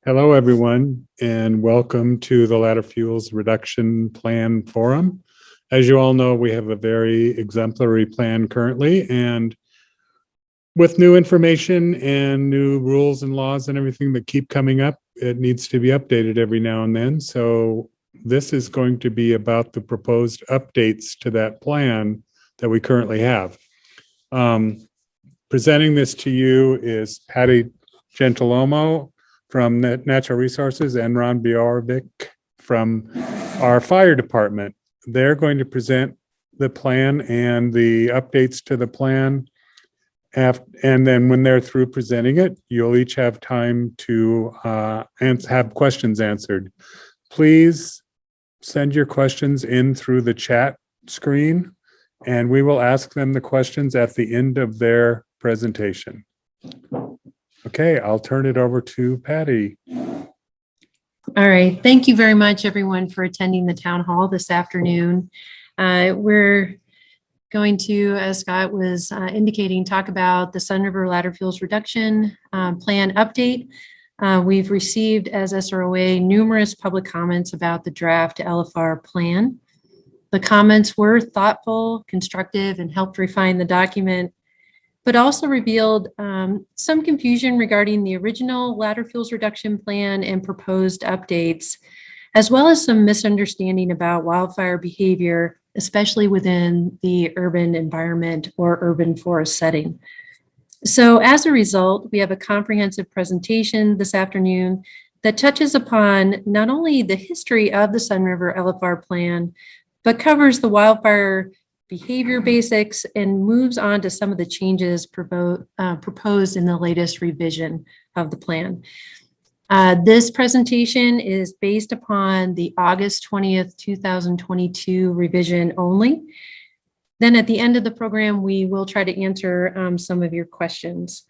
Hello, everyone, and welcome to the Ladder Fuels Reduction Plan Forum. As you all know, we have a very exemplary plan currently, and with new information and new rules and laws and everything that keep coming up, it needs to be updated every now and then. So this is going to be about the proposed updates to that plan that we currently have. Presenting this to you is Patty Gentilomo from Natural Resources and Ron Bjorvik from our fire department. They're going to present the plan and the updates to the plan. And then when they're through presenting it, you'll each have time to have questions answered. Please send your questions in through the chat screen, and we will ask them the questions at the end of their presentation. Okay, I'll turn it over to Patty. All right, thank you very much, everyone, for attending the town hall this afternoon. We're going to, as Scott was indicating, talk about the Sunriver Ladder Fuels Reduction Plan update. We've received, as SROA, numerous public comments about the draft LFR plan. The comments were thoughtful, constructive, and helped refine the document, but also revealed some confusion regarding the original ladder fuels reduction plan and proposed updates, as well as some misunderstanding about wildfire behavior, especially within the urban environment or urban forest setting. So as a result, we have a comprehensive presentation this afternoon that touches upon not only the history of the Sunriver LFR plan, but covers the wildfire behavior basics and moves on to some of the changes proposed in the latest revision of the plan. This presentation is based upon the August 20th, 2022 revision only. Then at the end of the program, we will try to answer some of your questions.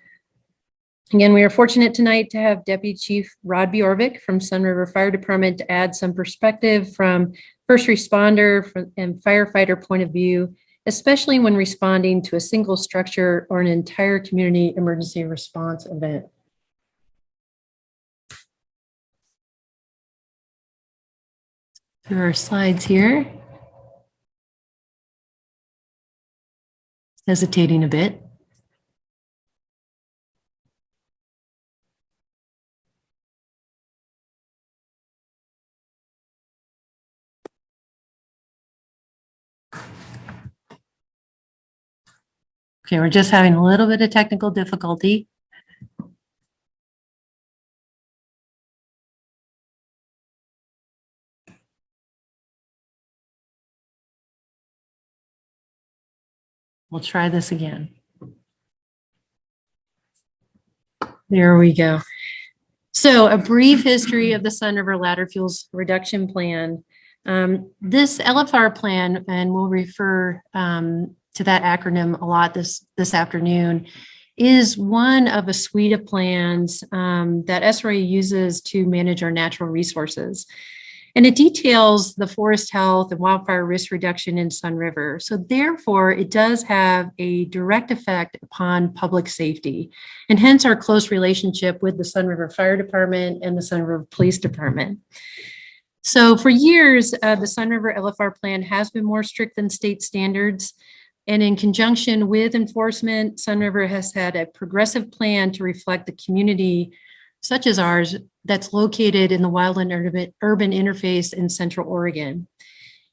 Again, we are fortunate tonight to have Deputy Chief Rod Bjorvik from Sunriver Fire Department to add some perspective from first responder and firefighter point of view, especially when responding to a single structure or an entire community emergency response event. There are slides here. Hesitating a bit. Okay, we're just having a little bit of technical difficulty. We'll try this again. There we go. So a brief history of the Sunriver Ladder Fuels Reduction Plan. This LFR plan, and we'll refer to that acronym a lot this afternoon, is one of a suite of plans that SRA uses to manage our natural resources. And it details the forest health and wildfire risk reduction in Sunriver. So therefore, it does have a direct effect upon public safety, and hence our close relationship with the Sunriver Fire Department and the Sunriver Police Department. So for years, the Sunriver LFR plan has been more strict than state standards. And in conjunction with enforcement, Sunriver has had a progressive plan to reflect the community, such as ours, that's located in the wildland urban interface in Central Oregon.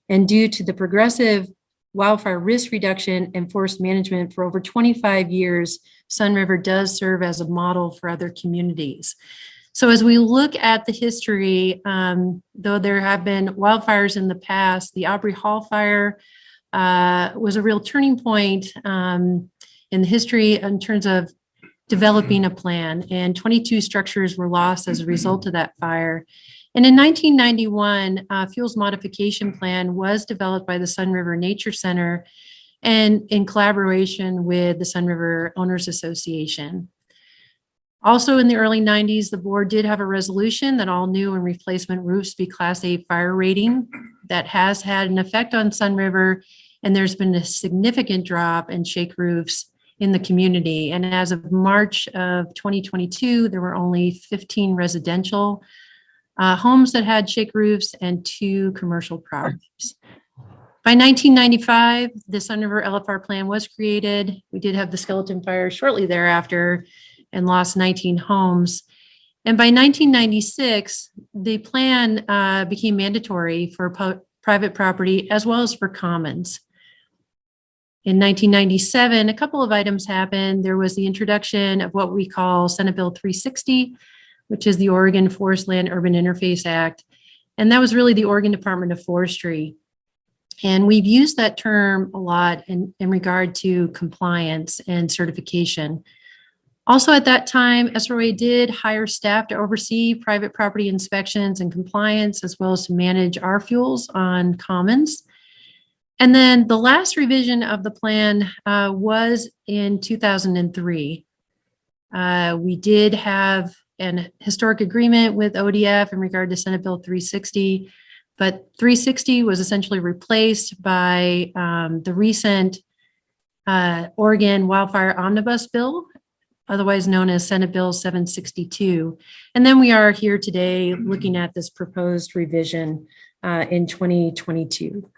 And due to the progressive wildfire risk reduction and forest management for over 25 years, Sunriver does serve as a model for other communities. So as we look at the history, though there have been wildfires in the past, the Aubrey Hall fire was a real turning point in the history in terms of developing a plan, and 22 structures were lost as a result of that fire. And in 1991, a fuels modification plan was developed by the Sunriver Nature Center and in collaboration with the Sunriver Owners Association. Also in the early 90s, the board did have a resolution that all new and replacement roofs be Class A fire rating. That has had an effect on Sunriver, and there's been a significant drop in shake roofs in the community. And as of March of 2022, there were only 15 residential homes that had shake roofs and 2 commercial properties. By 1995, the Sunriver LFR plan was created. We did have the skeleton fire shortly thereafter and lost 19 homes. And by 1996, the plan became mandatory for private property as well as for commons. In 1997, a couple of items happened. There was the introduction of what we call Senate Bill 360, which is the Oregon Forest Land Urban Interface Act. And that was really the Oregon Department of Forestry. And we've used that term a lot in regard to compliance and certification. Also at that time, SROA did hire staff to oversee private property inspections and compliance, as well as to manage our fuels on commons. And then the last revision of the plan was in 2003. We did have an historic agreement with ODF in regard to Senate Bill 360, but 360 was essentially replaced by the recent Oregon Wildfire Omnibus Bill, otherwise known as Senate Bill 762. And then we are here today looking at this proposed revision in 2022.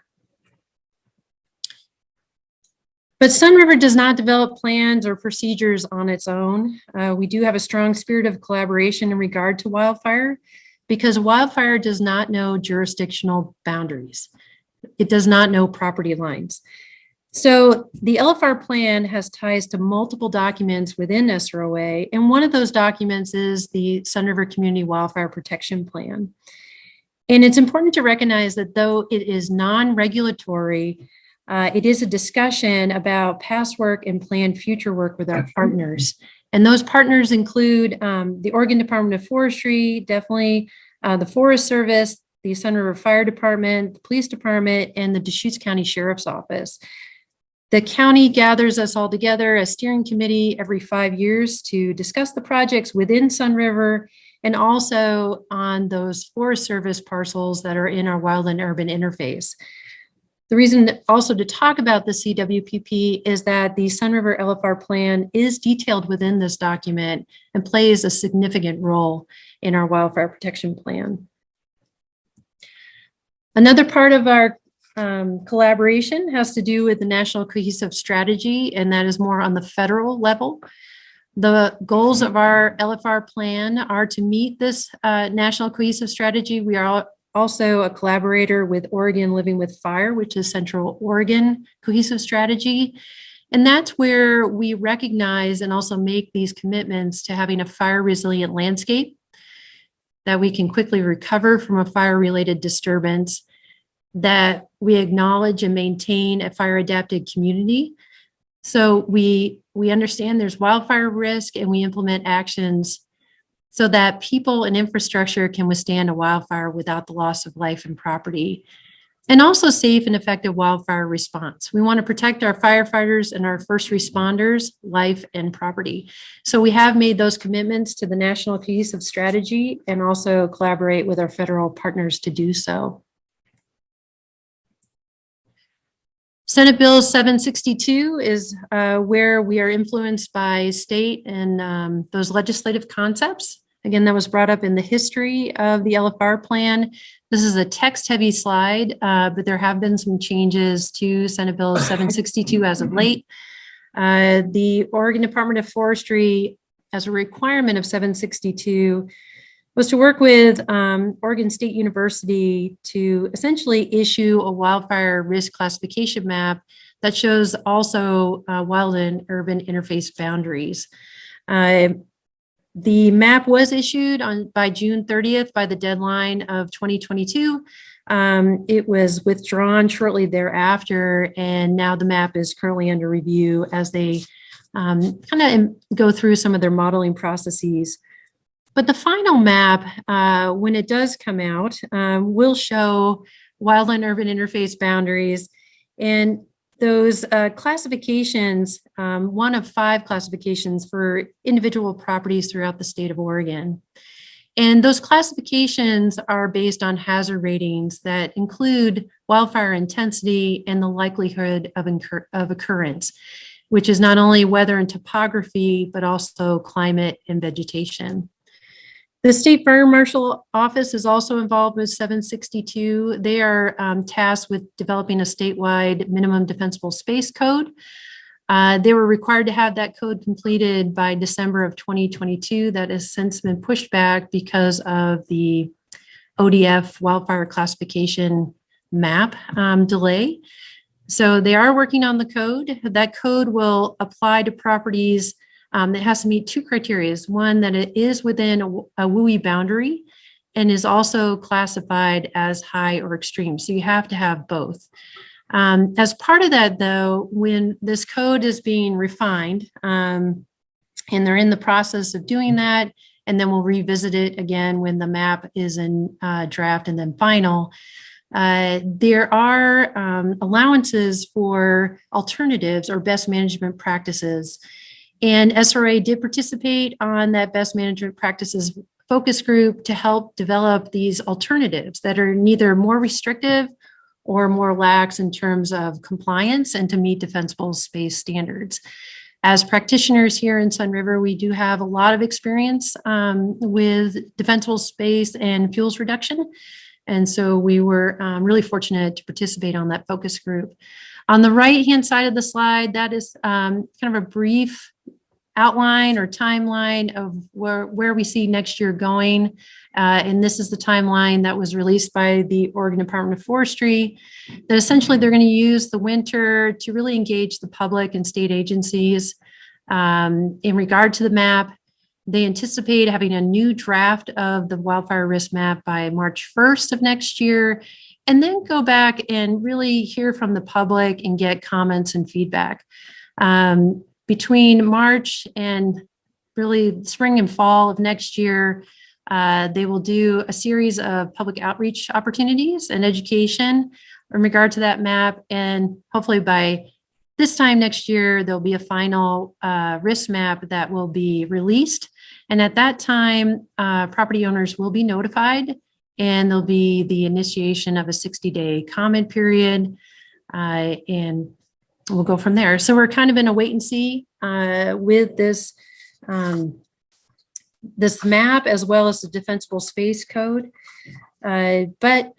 But Sunriver does not develop plans or procedures on its own. We do have a strong spirit of collaboration in regard to wildfire, because wildfire does not know jurisdictional boundaries. It does not know property lines. So the LFR plan has ties to multiple documents within SROA, and one of those documents is the Sunriver Community Wildfire Protection Plan. And it's important to recognize that though it is non-regulatory, it is a discussion about past work and planned future work with our partners. And those partners include the Oregon Department of Forestry, definitely the Forest Service, the Sunriver Fire Department, the Police Department, and the Deschutes County Sheriff's Office. The county gathers us all together as steering committee every 5 years to discuss the projects within Sunriver and also on those Forest Service parcels that are in our wildland urban interface. The reason also to talk about the CWPP is that the Sunriver LFR plan is detailed within this document and plays a significant role in our wildfire protection plan. Another part of our collaboration has to do with the National Cohesive Strategy, and that is more on the federal level. The goals of our LFR plan are to meet this National Cohesive Strategy. We are also a collaborator with Oregon Living with Fire, which is Central Oregon Cohesive Strategy. And that's where we recognize and also make these commitments to having a fire resilient landscape, that we can quickly recover from a fire related disturbance, that we acknowledge and maintain a fire adapted community. So we understand there's wildfire risk and we implement actions so that people and infrastructure can withstand a wildfire without the loss of life and property, and also safe and effective wildfire response. We want to protect our firefighters and our first responders' life and property. So we have made those commitments to the National Cohesive Strategy and also collaborate with our federal partners to do so. Senate Bill 762 is where we are influenced by state and those legislative concepts. Again, that was brought up in the history of the LFR plan. This is a text-heavy slide, but there have been some changes to Senate Bill 762 as of late. The Oregon Department of Forestry, as a requirement of 762, was to work with Oregon State University to essentially issue a wildfire risk classification map that shows also wild and urban interface boundaries. The map was issued by June 30th by the deadline of 2022. It was withdrawn shortly thereafter, and now the map is currently under review as they kind of go through some of their modeling processes. But the final map, when it does come out, will show wildland urban interface boundaries. And those classifications, one of 5 classifications for individual properties throughout the state of Oregon. And those classifications are based on hazard ratings that include wildfire intensity and the likelihood of occurrence. which is not only weather and topography, but also climate and vegetation. The State Fire Marshal Office is also involved with 762. They are tasked with developing a statewide minimum defensible space code. They were required to have that code completed by December of 2022. That has since been pushed back because of the ODF wildfire classification map delay. So they are working on the code. That code will apply to properties that has to meet two criteria. One, that it is within a WUI boundary and is also classified as high or extreme. So you have to have both. As part of that, though, when this code is being refined, and they're in the process of doing that, and then we'll revisit it again when the map is in draft and then final, there are allowances for alternatives or best management practices. And SRA did participate on that best management practices focus group to help develop these alternatives that are neither more restrictive or more lax in terms of compliance and to meet defensible space standards. As practitioners here in Sunriver, we do have a lot of experience with defensible space and fuels reduction. And so we were really fortunate to participate on that focus group. On the right-hand side of the slide, that is kind of a brief outline or timeline of where we see next year going. And this is the timeline that was released by the Oregon Department of Forestry, that essentially they're going to use the winter to really engage the public and state agencies in regard to the map. They anticipate having a new draft of the wildfire risk map by March 1st of next year, and then go back and really hear from the public and get comments and feedback. Between March and really spring and fall of next year, they will do a series of public outreach opportunities and education in regard to that map. And hopefully by this time next year, there'll be a final risk map that will be released. And at that time, property owners will be notified, and there'll be the initiation of a 60-day comment period. And we'll go from there. So we're kind of in a wait and see with this this map, as well as the defensible space code. But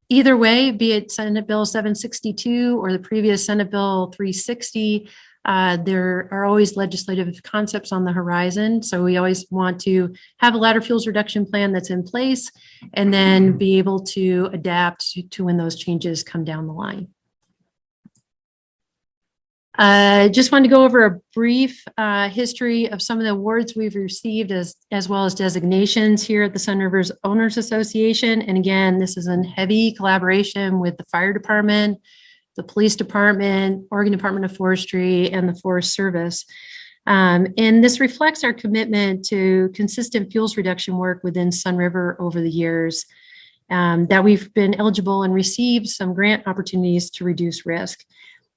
either way, be it Senate Bill 762 or the previous Senate Bill 360, there are always legislative concepts on the horizon. So we always want to have a ladder fuels reduction plan that's in place, and then be able to adapt to when those changes come down the line. Just wanted to go over a brief history of some of the awards we've received, as well as designations here at the Sunriver's Owners Association. And again, this is in heavy collaboration with the fire department, the police department, Oregon Department of Forestry, and the Forest Service. And this reflects our commitment to consistent fuels reduction work within Sunriver over the years, that we've been eligible and received some grant opportunities to reduce risk.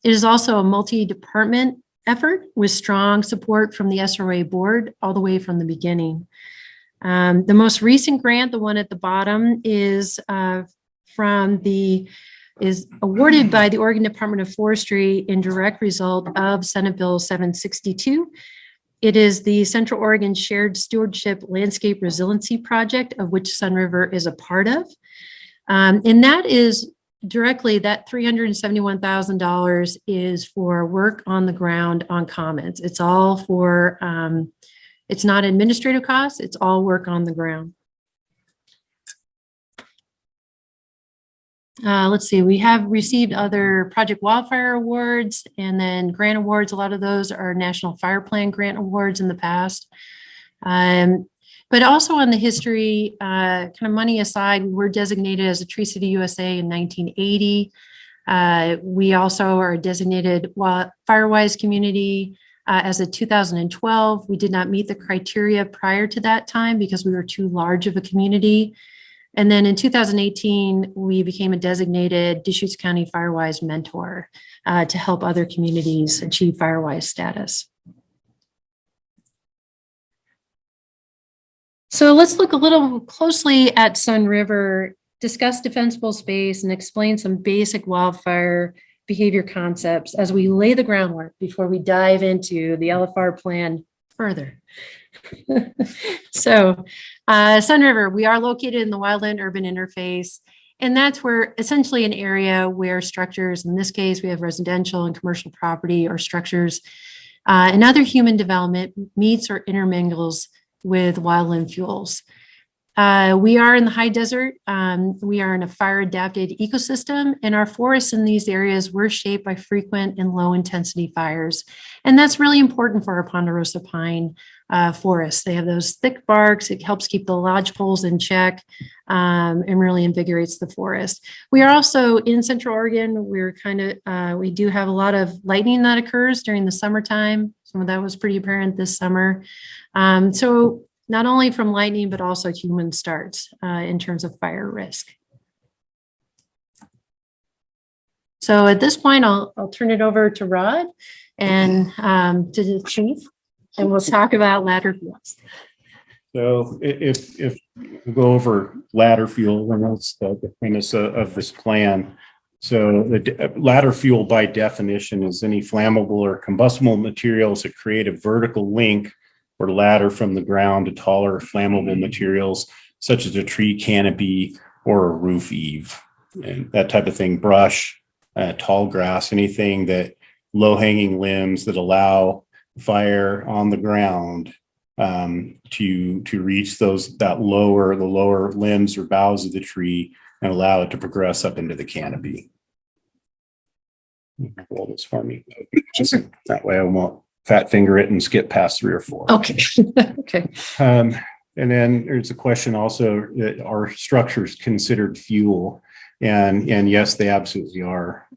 It is also a multi-department effort with strong support from the SRA board all the way from the beginning. The most recent grant, the one at the bottom, is awarded by the Oregon Department of Forestry in direct result of Senate Bill 762. It is the Central Oregon Shared Stewardship Landscape Resiliency Project, of which Sunriver is a part of. And that is directly, that $371,000 is for work on the ground on commons. It's all for, it's not administrative costs, it's all work on the ground. Let's see, we have received other Project Wildfire awards and then grant awards. A lot of those are National Fire Plan grant awards in the past. But also on the history, kind of money aside, we were designated as a Tree City USA in 1980. We also are designated Firewise community as a 2012. We did not meet the criteria prior to that time because we were too large of a community. And then in 2018, we became a designated Deschutes County Firewise mentor to help other communities achieve Firewise status. So let's look a little closely at Sunriver, discuss defensible space, and explain some basic wildfire behavior concepts as we lay the groundwork before we dive into the LFR plan further. So, Sunriver, we are located in the wildland urban interface, and that's where essentially an area where structures, in this case, we have residential and commercial property or structures, and other human development meets or intermingles with wildland fuels. We are in the high desert. We are in a fire adapted ecosystem, and our forests in these areas were shaped by frequent and low intensity fires. And that's really important for our ponderosa pine forests. They have those thick barks. It helps keep the lodgepoles in check and really invigorates the forest. We are also in Central Oregon. We do have a lot of lightning that occurs during the summertime. Some of that was pretty apparent this summer. So not only from lightning, but also human starts in terms of fire risk. So at this point, I'll turn it over to Rod and to the chief, and we'll talk about ladder fuels. So if we go over ladder fuel, then that's the premise of this plan. So the ladder fuel by definition is any flammable or combustible materials that create a vertical link or ladder from the ground to taller flammable materials, such as a tree canopy or a roof eave, and that type of thing, brush, tall grass, anything that low-hanging limbs that allow fire on the ground to reach the lower limbs or boughs of the tree and allow it to progress up into the canopy. Hold this for me. Just that way I won't fat finger it and skip past 3 or 4. Okay. Okay. And then there's a question also, are structures considered fuel? And yes, they absolutely are.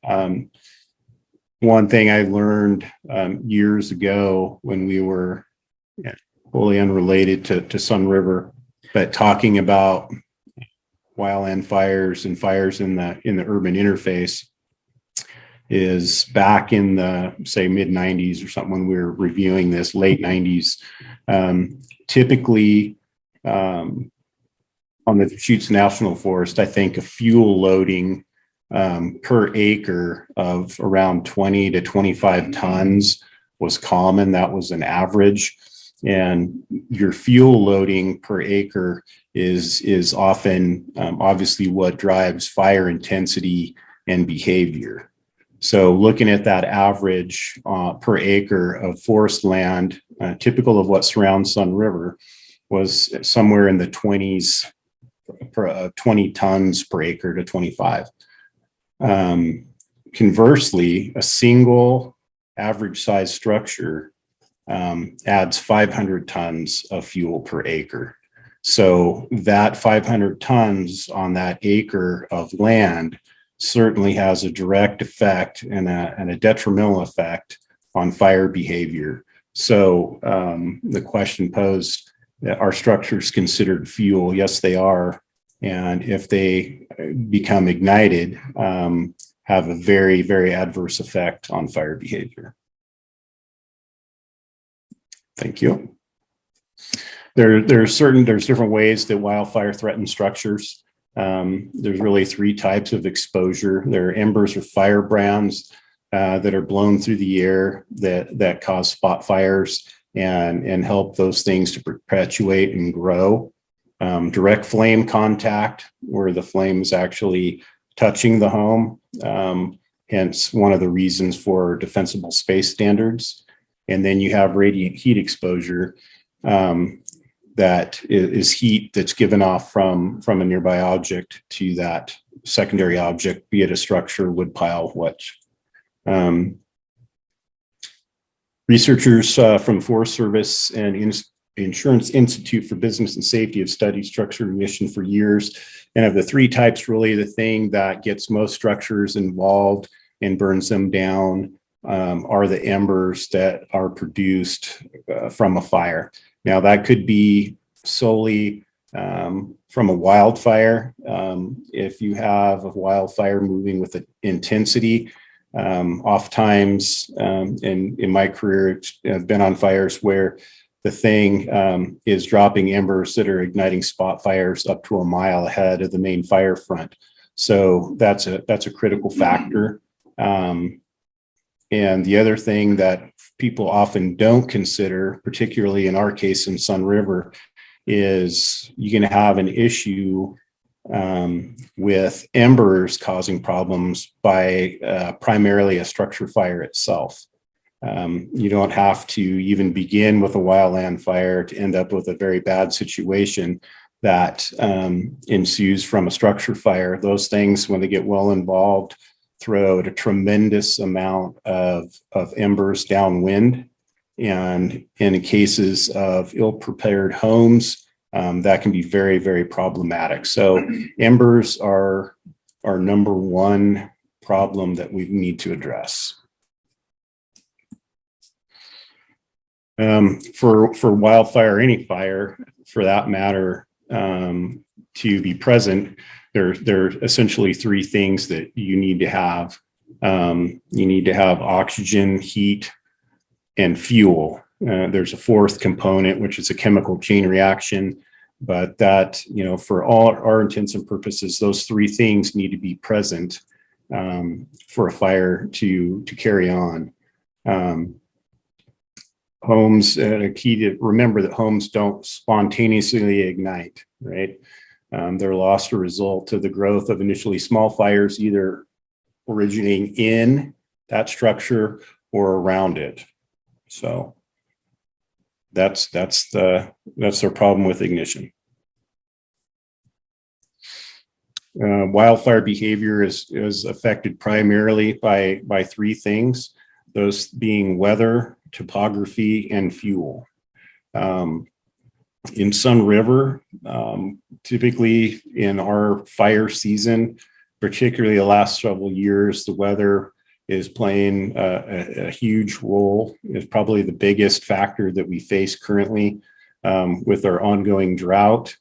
One thing I learned years ago when we were wholly unrelated to Sunriver, but talking about wildland fires and fires in the urban interface, is back in the, say, mid 90s or something, when we were reviewing this, late 90s, typically on the Deschutes National Forest, I think a fuel loading per acre of around 20 to 25 tons was common. That was an average. And your fuel loading per acre is often obviously what drives fire intensity and behavior. So looking at that average per acre of forest land, typical of what surrounds Sunriver, was somewhere in the 20s, 20 tons per acre to 25. Conversely, a single average size structure adds 500 tons of fuel per acre. So that 500 tons on that acre of land certainly has a direct effect and a detrimental effect on fire behavior. So the question posed, are structures considered fuel? Yes, they are. And if they become ignited, have a very, very adverse effect on fire behavior. Thank you. There's different ways that wildfire threaten structures. There's really 3 types of exposure. There are embers or firebrands that are blown through the air that cause spot fires and help those things to perpetuate and grow. Direct flame contact, where the flame is actually touching the home, hence one of the reasons for defensible space standards. And then you have radiant heat exposure, that is heat that's given off from a nearby object to that secondary object, be it a structure, wood pile, what. Researchers from Forest Service and Insurance Institute for Business and Safety have studied structure emission for years. And of the 3 types, really the thing that gets most structures involved and burns them down are the embers that are produced from a fire. Now, that could be solely from a wildfire. If you have a wildfire moving with an intensity, oftentimes in my career, I've been on fires where the thing is dropping embers that are igniting spot fires up to a mile ahead of the main fire front. So that's a critical factor. And the other thing that people often don't consider, particularly in our case in Sunriver, is you're going to have an issue with embers causing problems by primarily a structure fire itself. You don't have to even begin with a wildland fire to end up with a very bad situation that ensues from a structure fire. Those things, when they get well involved, throw out a tremendous amount of embers downwind. And in cases of ill-prepared homes, that can be very, very problematic. So embers are our number one problem that we need to address. For wildfire, any fire for that matter, to be present, there are essentially three things that you need to have. You need to have oxygen, heat, and fuel. There's a fourth component, which is a chemical chain reaction, but that, for all our intents and purposes, those three things need to be present for a fire to carry on. Homes, a key to remember that homes don't spontaneously ignite, right? They're lost a result of the growth of initially small fires, either originating in that structure or around it. So that's their problem with ignition. Wildfire behavior is affected primarily by three things, those being weather, topography, and fuel. In Sunriver, typically in our fire season, particularly the last several years, the weather is playing a huge role. It's probably the biggest factor that we face currently with our ongoing drought,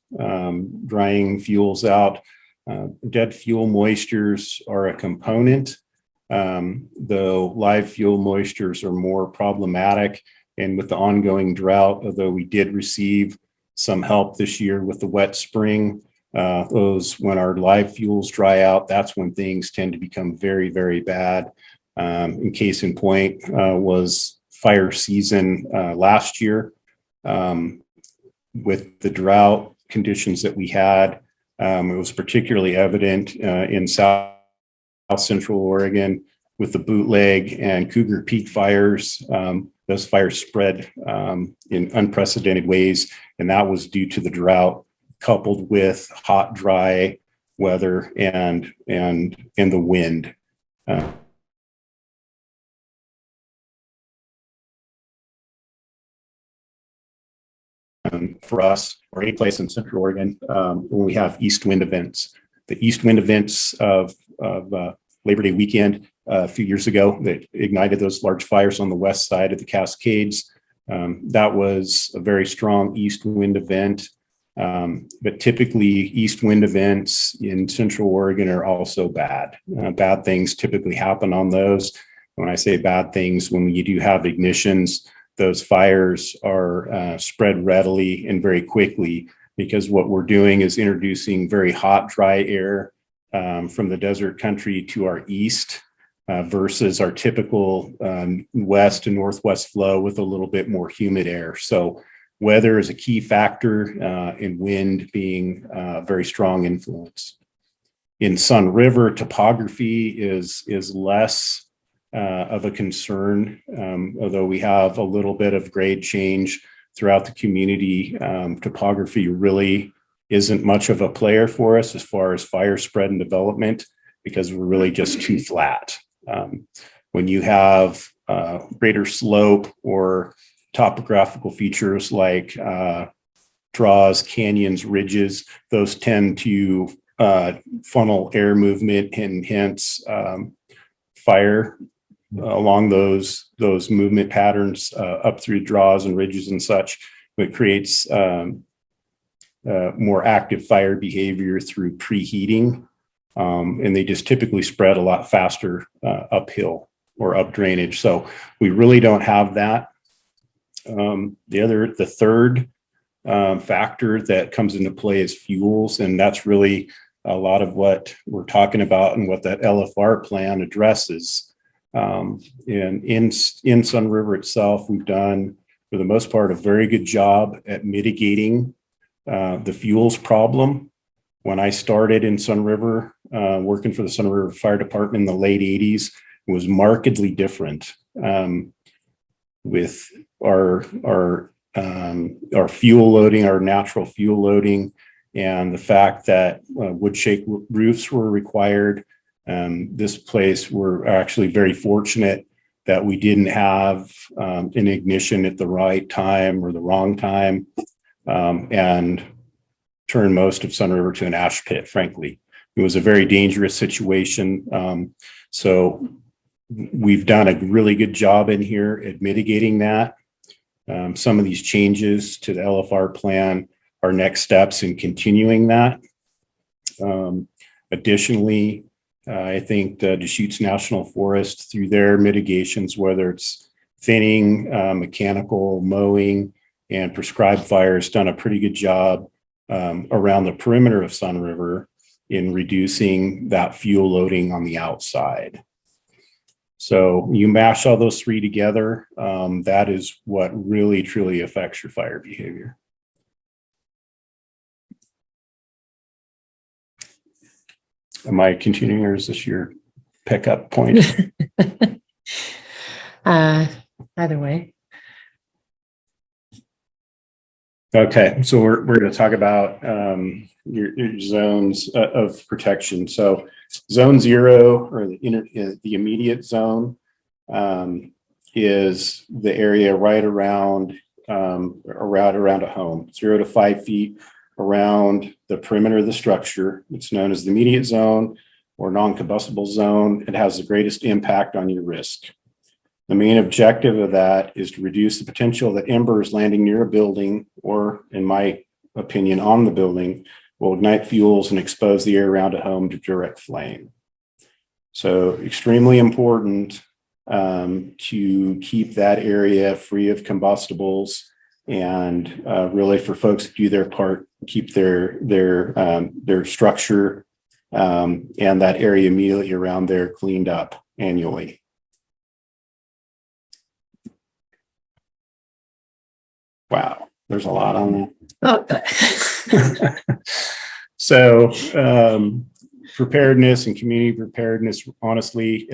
drying fuels out. Dead fuel moistures are a component, though live fuel moistures are more problematic. And with the ongoing drought, although we did receive some help this year with the wet spring, when our live fuels dry out, that's when things tend to become very, very bad. In case in point was fire season last year. With the drought conditions that we had, it was particularly evident in South Central Oregon with the Bootleg and Cougar Peak fires. Those fires spread in unprecedented ways, and that was due to the drought coupled with hot, dry weather and the wind. For us, or any place in Central Oregon, when we have east wind events. The east wind events of Labor Day weekend a few years ago that ignited those large fires on the west side of the Cascades. That was a very strong east wind event. But typically east wind events in Central Oregon are also bad. Bad things typically happen on those. When I say bad things, when you do have ignitions, those fires are spread readily and very quickly, because what we're doing is introducing very hot, dry air from the desert country to our east versus our typical west and northwest flow with a little bit more humid air. So weather is a key factor, and wind being a very strong influence. In Sunriver, topography is less of a concern, although we have a little bit of grade change throughout the community. Topography really isn't much of a player for us as far as fire spread and development, because we're really just too flat. When you have greater slope or topographical features like draws, canyons, ridges, those tend to funnel air movement and hence fire along those movement patterns up through draws and ridges and such. It creates more active fire behavior through preheating, and they just typically spread a lot faster uphill or up drainage. So we really don't have that. The third factor that comes into play is fuels, and that's really a lot of what we're talking about and what that LFR plan addresses. And in Sunriver itself, we've done, for the most part, a very good job at mitigating the fuels problem. When I started in Sunriver, working for the Sunriver Fire Department in the late 80s, it was markedly different with our fuel loading, our natural fuel loading, and the fact that wood shake roofs were required. This place, we're actually very fortunate that we didn't have an ignition at the right time or the wrong time, and turned most of Sunriver to an ash pit, frankly. It was a very dangerous situation. So we've done a really good job in here at mitigating that. Some of these changes to the LFR plan are next steps in continuing that. Additionally, I think the Deschutes National Forest, through their mitigations, whether it's thinning, mechanical, mowing, and prescribed fires, done a pretty good job around the perimeter of Sunriver in reducing that fuel loading on the outside. So you mash all those three together, that is what really truly affects your fire behavior. Am I continuing, or is this your pickup point? Either way. Okay, so we're going to talk about your zones of protection. So zone 0, or the immediate zone, is the area right around a home, 0 to 5 feet around the perimeter of the structure. It's known as the immediate zone or non-combustible zone. It has the greatest impact on your risk. The main objective of that is to reduce the potential that embers landing near a building, or in my opinion, on the building, will ignite fuels and expose the air around a home to direct flame. So extremely important to keep that area free of combustibles, and really for folks to do their part, keep their structure and that area immediately around there cleaned up annually. Wow, there's a lot on that. Oh, So preparedness and community preparedness, honestly,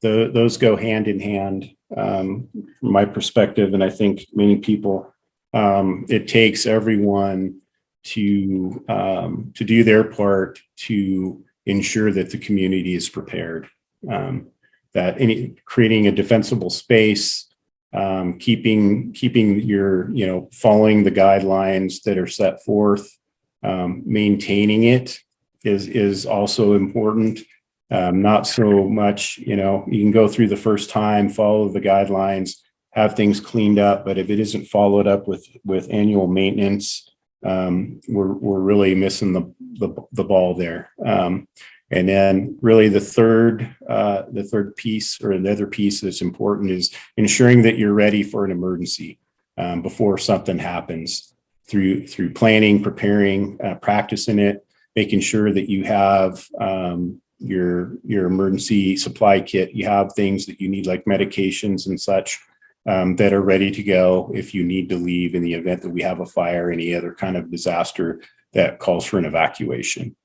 those go hand in hand from my perspective, and I think many people. It takes everyone to do their part to ensure that the community is prepared. That creating a defensible space, keeping your, following the guidelines that are set forth, maintaining it is also important. Not so much, you can go through the first time, follow the guidelines, have things cleaned up, but if it isn't followed up with annual maintenance, we're really missing the ball there. And then really the third piece, or the other piece that's important, is ensuring that you're ready for an emergency before something happens, through planning, preparing, practicing it, making sure that you have your emergency supply kit. You have things that you need, like medications and such, that are ready to go if you need to leave in the event that we have a fire, any other kind of disaster that calls for an evacuation.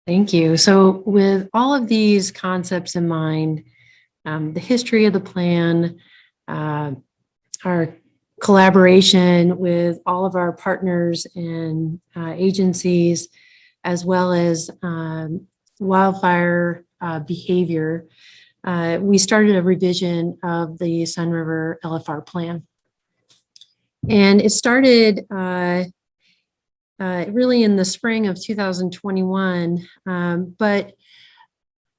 thank you. So with all of these concepts in mind, the history of the plan, our collaboration with all of our partners and agencies, as well as wildfire behavior, we started a revision of the Sunriver LFR plan. And it started really in the spring of 2021, but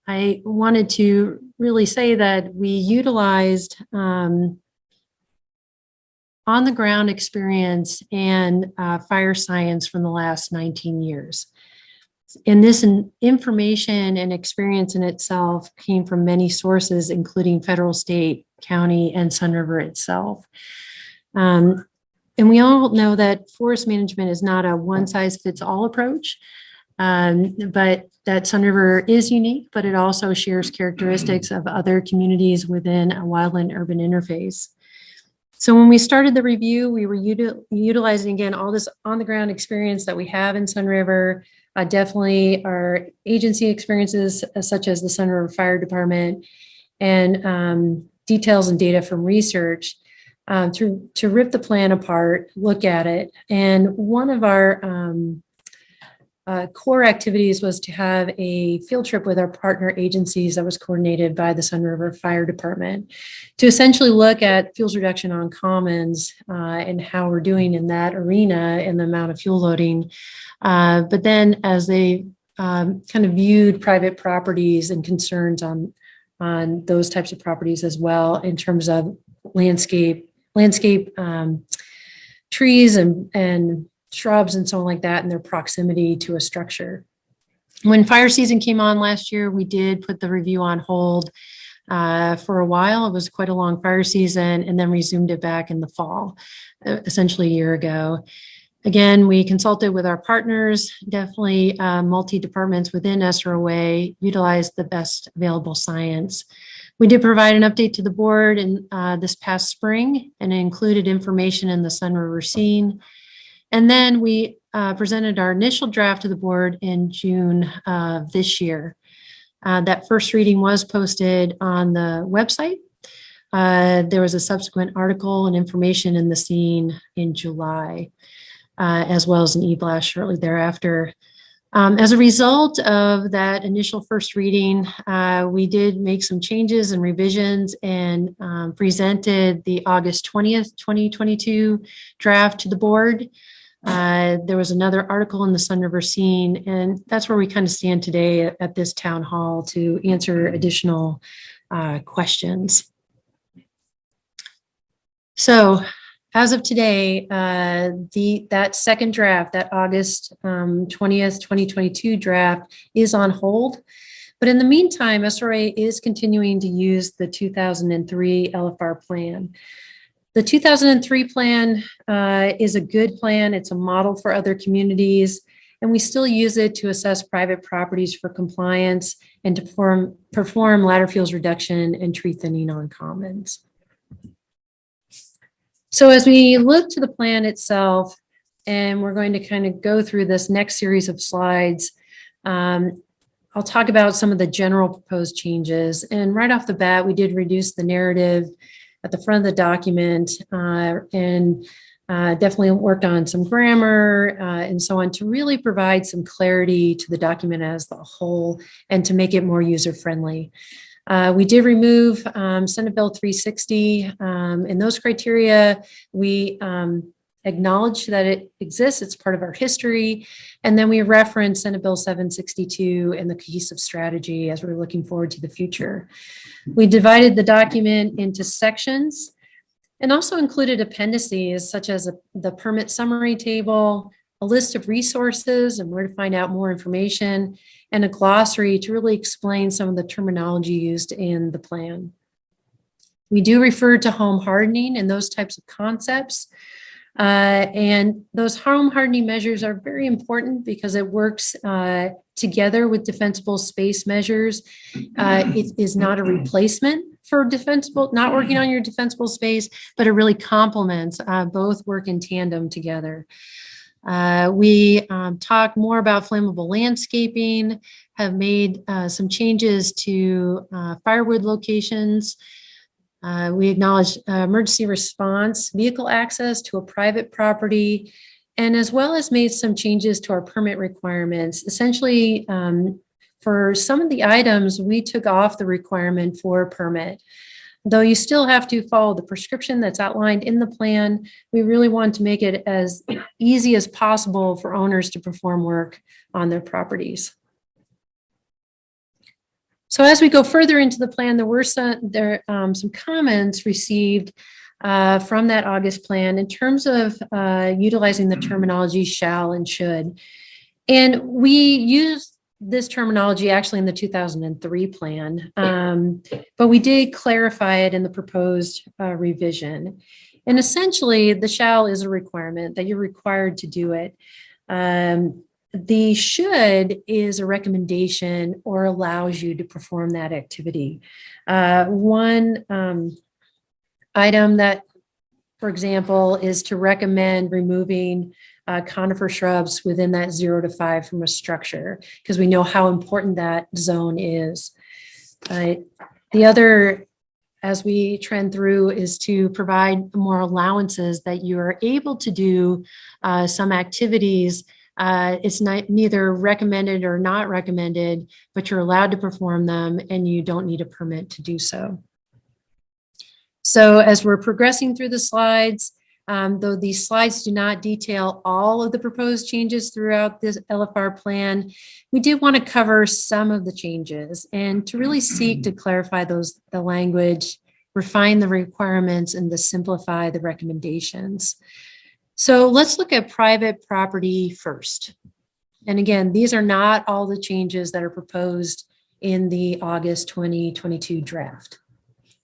I wanted to really say that we utilized on-the-ground experience and fire science from the last 19 years. And this information and experience in itself came from many sources, including federal, state, county, and Sunriver itself. And we all know that forest management is not a one-size-fits-all approach, but that Sunriver is unique, but it also shares characteristics of other communities within a wildland-urban interface. So when we started the review, we were utilizing, again, all this on-the-ground experience that we have in Sunriver, definitely our agency experiences, such as the Sunriver Fire Department, and details and data from research to rip the plan apart, look at it. And one of our core activities was to have a field trip with our partner agencies that was coordinated by the Sunriver Fire Department to essentially look at fuels reduction on commons and how we're doing in that arena and the amount of fuel loading. But then as they kind of viewed private properties and concerns on those types of properties as well in terms of landscape trees and shrubs and so on like that, and their proximity to a structure. When fire season came on last year, we did put the review on hold for a while. It was quite a long fire season, and then resumed it back in the fall, essentially a year ago. Again, we consulted with our partners, definitely multi-departments within SROA, utilized the best available science. We did provide an update to the board in this past spring, and it included information in the Sunriver scene. And then we presented our initial draft to the board in June of this year. That first reading was posted on the website. There was a subsequent article and information in the scene in July, as well as an e-blast shortly thereafter. As a result of that initial first reading, we did make some changes and revisions and presented the August 20th, 2022 draft to the board. There was another article in the Sunriver scene, and that's where we kind of stand today at this town hall to answer additional questions. So as of today, that second draft, that August 20th, 2022 draft is on hold. But in the meantime, SRA is continuing to use the 2003 LFR plan. The 2003 plan is a good plan. It's a model for other communities, and we still use it to assess private properties for compliance and to perform ladder fuels reduction and tree thinning on commons. So as we look to the plan itself, and we're going to kind of go through this next series of slides, I'll talk about some of the general proposed changes. And right off the bat, we did reduce the narrative at the front of the document and definitely worked on some grammar and so on to really provide some clarity to the document as the whole and to make it more user-friendly. We did remove Senate Bill 360. In those criteria, we acknowledge that it exists. It's part of our history. And then we reference Senate Bill 762 and the cohesive strategy as we're looking forward to the future. We divided the document into sections and also included appendices such as the permit summary table, a list of resources and where to find out more information, and a glossary to really explain some of the terminology used in the plan. We do refer to home hardening and those types of concepts. And those home hardening measures are very important because it works together with defensible space measures. It is not a replacement for defensible, not working on your defensible space, but it really complements, both work in tandem together. We talk more about flammable landscaping, have made some changes to firewood locations. We acknowledge emergency response, vehicle access to a private property, and as well as made some changes to our permit requirements. Essentially, for some of the items, we took off the requirement for a permit. Though you still have to follow the prescription that's outlined in the plan, we really want to make it as easy as possible for owners to perform work on their properties. So as we go further into the plan, there were some comments received from that August plan in terms of utilizing the terminology shall and should. And we used this terminology actually in the 2003 plan, but we did clarify it in the proposed revision. And essentially, the shall is a requirement that you're required to do it. The should is a recommendation or allows you to perform that activity. One item that, for example, is to recommend removing conifer shrubs within that 0 to 5 from a structure, because we know how important that zone is. The other, as we trend through, is to provide more allowances that you are able to do some activities. It's neither recommended or not recommended, but you're allowed to perform them and you don't need a permit to do so. So as we're progressing through the slides, though these slides do not detail all of the proposed changes throughout this LFR plan, we did want to cover some of the changes and to really seek to clarify the language, refine the requirements, and to simplify the recommendations. So let's look at private property first. And again, these are not all the changes that are proposed in the August 2022 draft.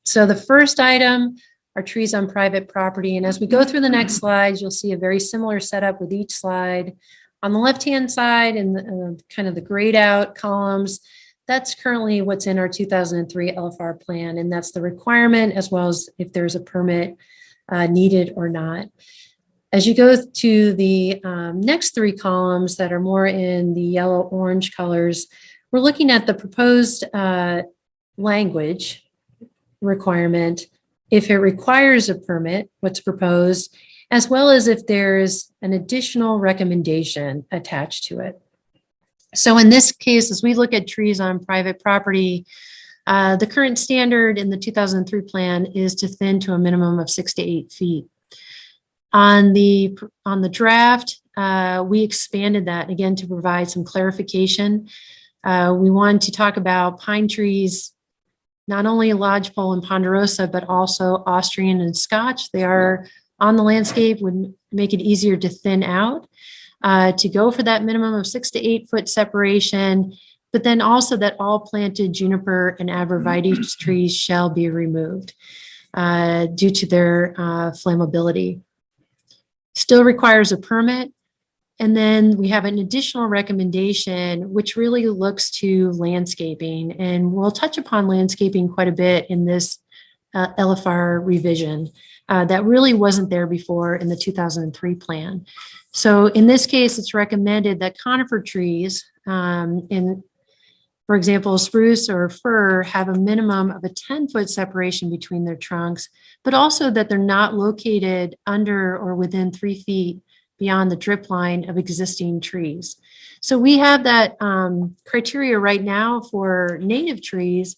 So the first item are trees on private property. And as we go through the next slides, you'll see a very similar setup with each slide. On the left-hand side, and kind of the grayed out columns, that's currently what's in our 2003 LFR plan. And that's the requirement, as well as if there's a permit needed or not. As you go to the next 3 columns that are more in the yellow-orange colors, we're looking at the proposed language requirement, if it requires a permit, what's proposed, as well as if there's an additional recommendation attached to it. So in this case, as we look at trees on private property, the current standard in the 2003 plan is to thin to a minimum of 6 to 8 feet. On the draft, we expanded that again to provide some clarification. We wanted to talk about pine trees, not only lodgepole and ponderosa, but also Austrian and Scotch. They are on the landscape, would make it easier to thin out, to go for that minimum of 6 to 8 foot separation, but then also that all planted juniper and arborvitae trees shall be removed due to their flammability. Still requires a permit. And then we have an additional recommendation, which really looks to landscaping. And we'll touch upon landscaping quite a bit in this LFR revision that really wasn't there before in the 2003 plan. So in this case, it's recommended that conifer trees, for example, spruce or fir, have a minimum of a 10-foot separation between their trunks, but also that they're not located under or within 3 feet beyond the drip line of existing trees. So we have that criteria right now for native trees,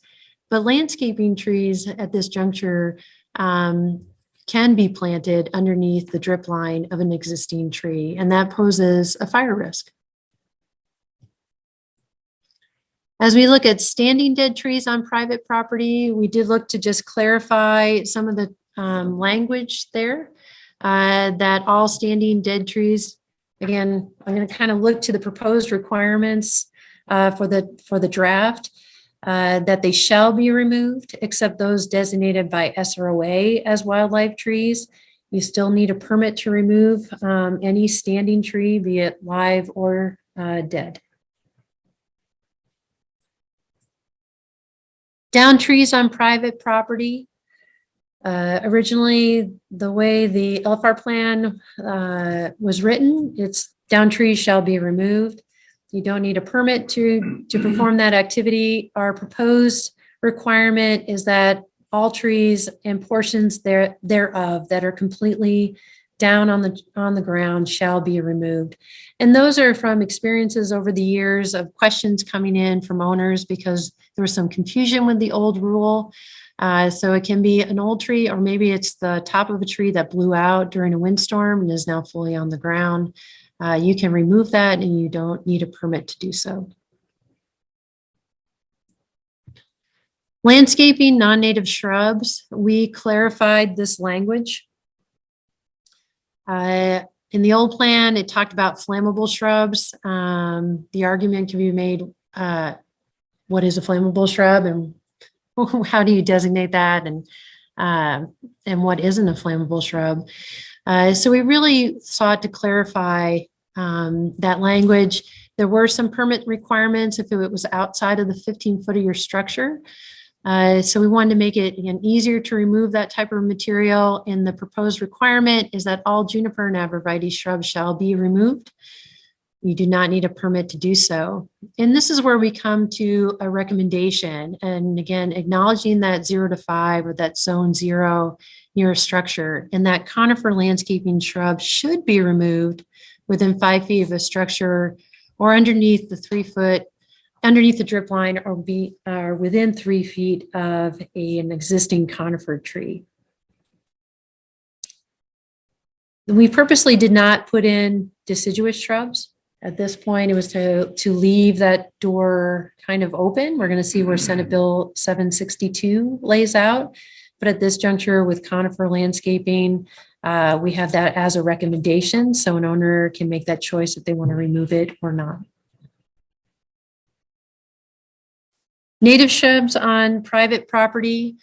but landscaping trees at this juncture can be planted underneath the drip line of an existing tree, and that poses a fire risk. As we look at standing dead trees on private property, we did look to just clarify some of the language there. That all standing dead trees, again, I'm going to kind of look to the proposed requirements for the draft, that they shall be removed, except those designated by SROA as wildlife trees. You still need a permit to remove any standing tree, be it live or dead. Down trees on private property. Originally, the way the LFR plan was written, it's down trees shall be removed. You don't need a permit to perform that activity. Our proposed requirement is that all trees and portions thereof that are completely down on the ground shall be removed. And those are from experiences over the years of questions coming in from owners because there was some confusion with the old rule. So it can be an old tree, or maybe it's the top of a tree that blew out during a windstorm and is now fully on the ground. You can remove that and you don't need a permit to do so. Landscaping non-native shrubs, we clarified this language. In the old plan, it talked about flammable shrubs. The argument can be made, what is a flammable shrub and how do you designate that? And and what isn't a flammable shrub. So we really sought to clarify that language. There were some permit requirements if it was outside of the 15-foot of your structure. So we wanted to make it, again, easier to remove that type of material. And the proposed requirement is that all juniper and arborvitae shrubs shall be removed. You do not need a permit to do so. And this is where we come to a recommendation. And again, acknowledging that 0 to 5 or that zone 0 near a structure, and that conifer landscaping shrubs should be removed within 5 feet of a structure or underneath the 3-foot, underneath the drip line, or within 3 feet of an existing conifer tree. We purposely did not put in deciduous shrubs. At this point, it was to leave that door kind of open. We're going to see where Senate Bill 762 lays out. But at this juncture with conifer landscaping, we have that as a recommendation. So an owner can make that choice if they want to remove it or not. Native shrubs on private property.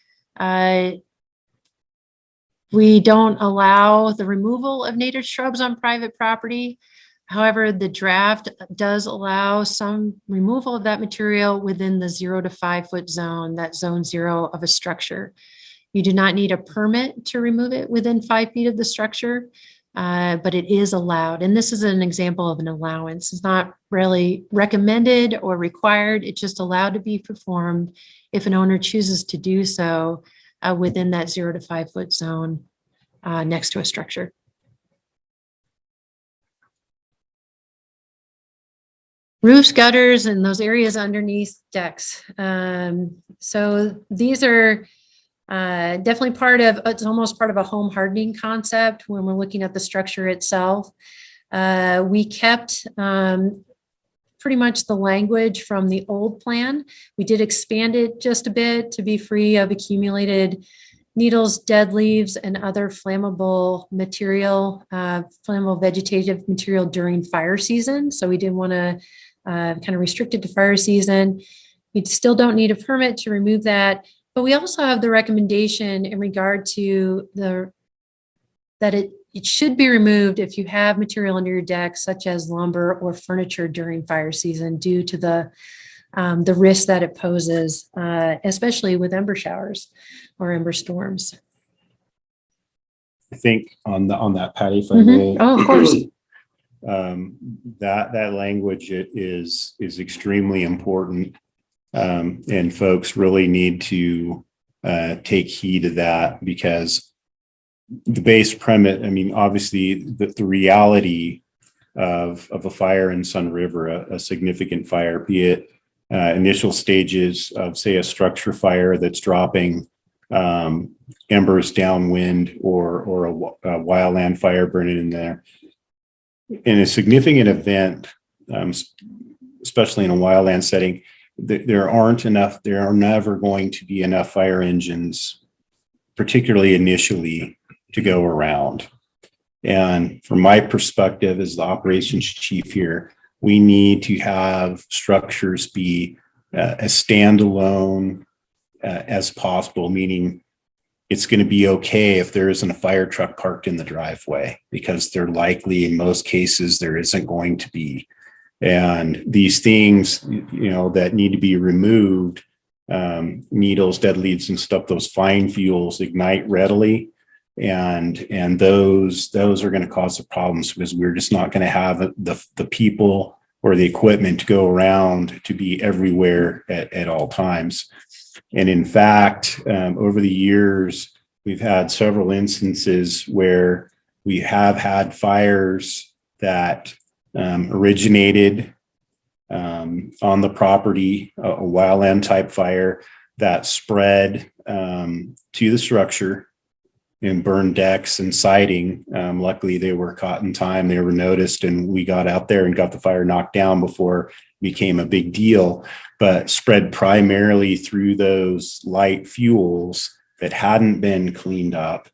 We don't allow the removal of native shrubs on private property. However, the draft does allow some removal of that material within the 0 to 5 foot zone, that zone 0 of a structure. You do not need a permit to remove it within 5 feet of the structure, but it is allowed. And this is an example of an allowance. It's not really recommended or required. It's just allowed to be performed if an owner chooses to do so within that 0 to 5 foot zone next to a structure. Roofs, gutters, and those areas underneath decks. So these are definitely it's almost part of a home hardening concept when we're looking at the structure itself. We kept pretty much the language from the old plan. We did expand it just a bit to be free of accumulated needles, dead leaves, and other flammable material, flammable vegetative material during fire season. So we didn't want to kind of restrict it to fire season. We still don't need a permit to remove that. But we also have the recommendation in regard to that it should be removed if you have material under your deck, such as lumber or furniture during fire season, due to the risk that it poses, especially with ember showers or ember storms. I think on that, Patty, if I may. Oh, of course. That language is extremely important, and folks really need to take heed of that, because the base premise, I mean, obviously the reality of a fire in Sunriver, a significant fire, be it initial stages of, say, a structure fire that's dropping embers downwind, or a wildland fire burning in there. In a significant event, especially in a wildland setting, there are never going to be enough fire engines, particularly initially, to go around. And from my perspective as the operations chief here, we need to have structures be as standalone as possible, meaning it's going to be okay if there isn't a fire truck parked in the driveway, because they're likely, in most cases, there isn't going to be. And these things, that need to be removed, needles, dead leaves and stuff, those fine fuels ignite readily. And those are going to cause the problems, because we're just not going to have the people or the equipment to go around to be everywhere at all times. And in fact, over the years, we've had several instances where we have had fires that originated on the property, a wildland type fire that spread to the structure and burned decks and siding. Luckily, they were caught in time. They were noticed, and we got out there and got the fire knocked down before it became a big deal, but spread primarily through those light fuels that hadn't been cleaned up,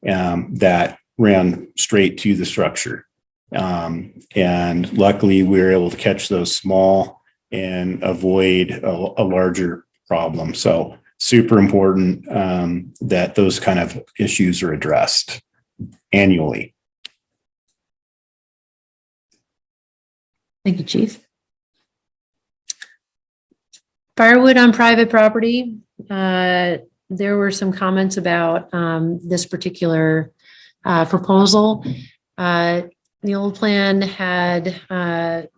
that ran straight to the structure. And luckily, we were able to catch those small and avoid a larger problem. So super important that those kind of issues are addressed annually. Thank you, Chief. Firewood on private property. There were some comments about this particular proposal. The old plan had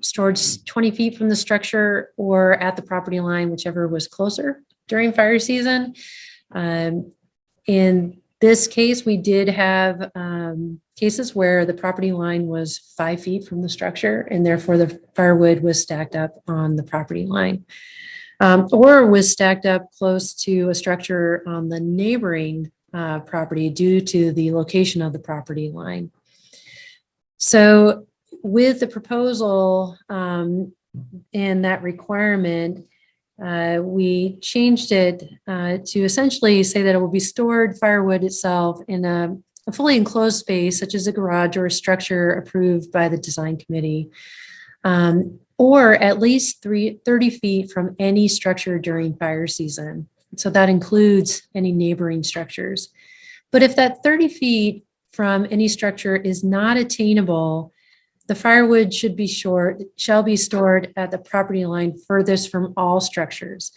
storage 20 feet from the structure or at the property line, whichever was closer during fire season. In this case, we did have cases where the property line was 5 feet from the structure, and therefore the firewood was stacked up on the property line. Or was stacked up close to a structure on the neighboring property due to the location of the property line. So with the proposal and that requirement, we changed it to essentially say that it will be stored firewood itself in a fully enclosed space, such as a garage or a structure approved by the design committee. Or at least 30 feet from any structure during fire season. So that includes any neighboring structures. But if that 30 feet from any structure is not attainable, the firewood shall be stored at the property line furthest from all structures.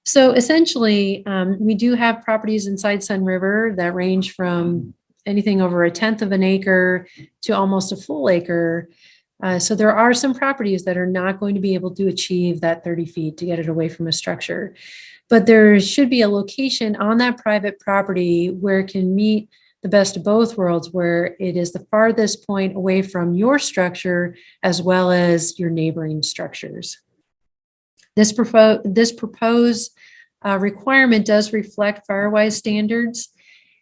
So essentially, we do have properties inside Sunriver that range from anything over 1/10 of an acre to almost a full acre. So there are some properties that are not going to be able to achieve that 30 feet to get it away from a structure. But there should be a location on that private property where it can meet the best of both worlds, where it is the farthest point away from your structure as well as your neighboring structures. This proposed requirement does reflect FireWise standards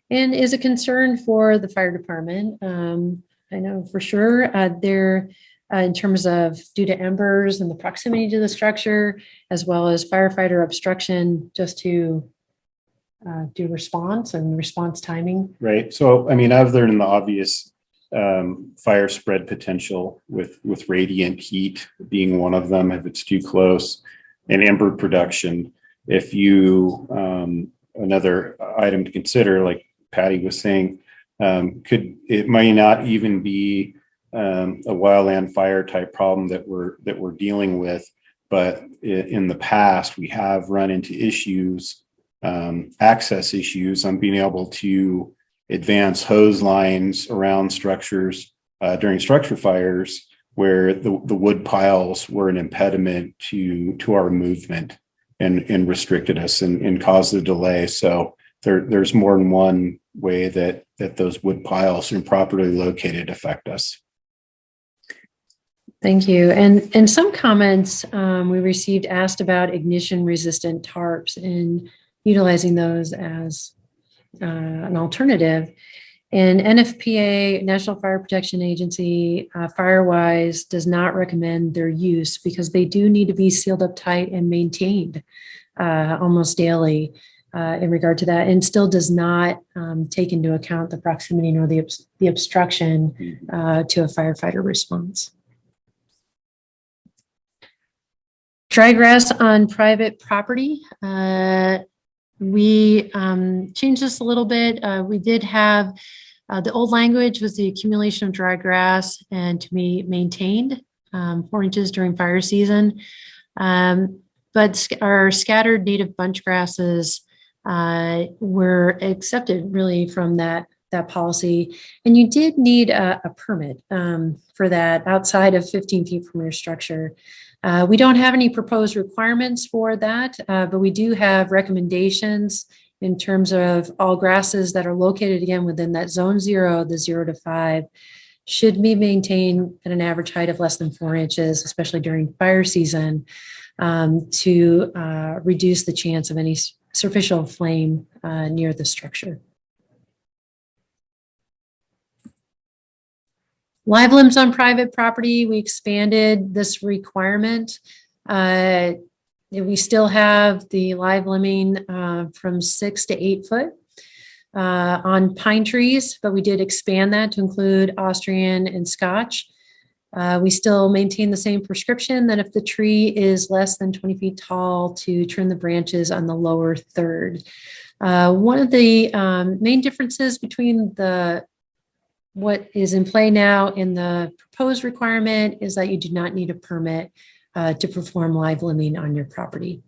and is a concern for the fire department. I know for sure in terms of due to embers and the proximity to the structure, as well as firefighter obstruction, just to do response and response timing. Right. So, I mean, other than the obvious fire spread potential with radiant heat being one of them, if it's too close, and ember production, if you, another item to consider, like Patty was saying, it might not even be a wildland fire type problem that we're dealing with, but in the past we have run into issues, access issues on being able to advance hose lines around structures during structure fires, where the wood piles were an impediment to our movement and restricted us and caused the delay. So there's more than one way that those wood piles improperly located affect us. Thank you. And some comments we received asked about ignition resistant tarps and utilizing those as an alternative. And NFPA, National Fire Protection Agency, FireWise does not recommend their use because they do need to be sealed up tight and maintained almost daily in regard to that, and still does not take into account the proximity nor the obstruction to a firefighter response. Dry grass on private property. We changed this a little bit. We did have the old language was the accumulation of dry grass and to be maintained 4 inches during fire season. But our scattered native bunch grasses were accepted really from that policy. And you did need a permit for that outside of 15 feet from your structure. We don't have any proposed requirements for that, but we do have recommendations in terms of all grasses that are located again within that zone 0, the 0 to 5, should be maintained at an average height of less than 4 inches, especially during fire season, to reduce the chance of any superficial flame near the structure. Live limbs on private property, we expanded this requirement. We still have the live limbing from 6 to 8 foot on pine trees, but we did expand that to include Austrian and Scotch. We still maintain the same prescription that if the tree is less than 20 feet tall, to trim the branches on the lower third. One of the main differences between what is in play now in the proposed requirement is that you do not need a permit to perform live limbing on your property.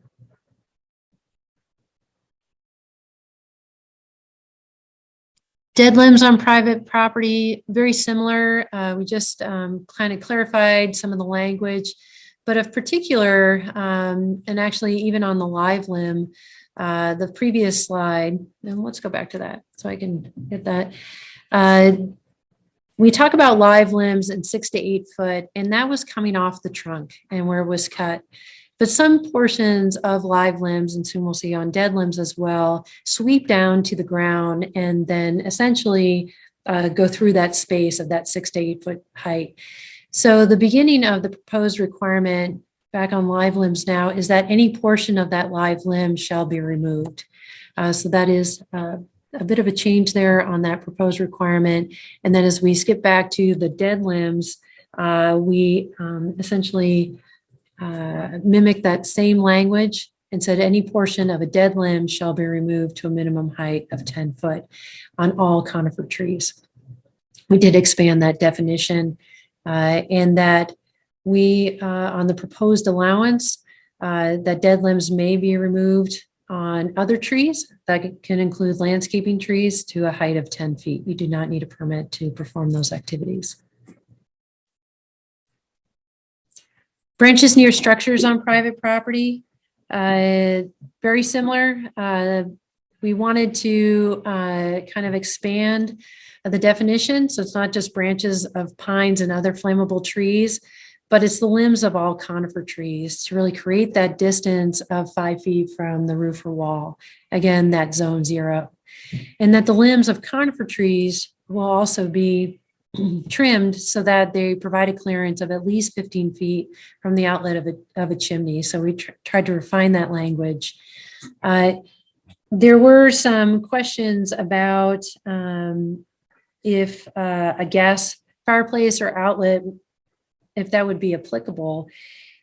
Dead limbs on private property, very similar. We just kind of clarified some of the language, but of particular, and actually even on the live limb, the previous slide, and let's go back to that so I can get that. We talk about live limbs in 6 to 8 foot, and that was coming off the trunk and where it was cut. But some portions of live limbs, and soon we'll see on dead limbs as well, sweep down to the ground and then essentially go through that space of that 6 to 8 foot height. So the beginning of the proposed requirement back on live limbs now is that any portion of that live limb shall be removed. So that is a bit of a change there on that proposed requirement. And then as we skip back to the dead limbs, we essentially mimic that same language and said any portion of a dead limb shall be removed to a minimum height of 10 foot on all conifer trees. We did expand that definition and that we, on the proposed allowance, that dead limbs may be removed on other trees that can include landscaping trees to a height of 10 feet. You do not need a permit to perform those activities. Branches near structures on private property, very similar. We wanted to kind of expand the definition. So it's not just branches of pines and other flammable trees, but it's the limbs of all conifer trees to really create that distance of 5 feet from the roof or wall. Again, that zone 0. And that the limbs of conifer trees will also be trimmed so that they provide a clearance of at least 15 feet from the outlet of a chimney. So we tried to refine that language. There were some questions about if a gas fireplace or outlet, if that would be applicable.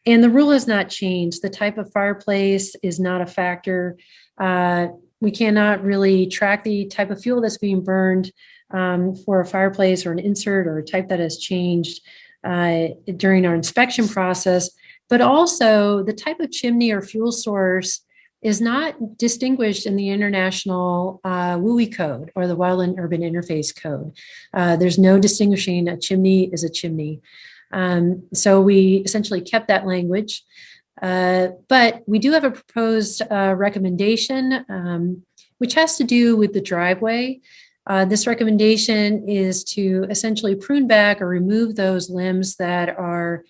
And the rule has not changed. The type of fireplace is not a factor. We cannot really track the type of fuel that's being burned for a fireplace or an insert or a type that has changed during our inspection process. But also the type of chimney or fuel source is not distinguished in the International WUI code or the Wildland Urban Interface Code. There's no distinguishing a chimney is a chimney. So we essentially kept that language, but we do have a proposed recommendation, which has to do with the driveway. This recommendation is to essentially prune back or remove those limbs that are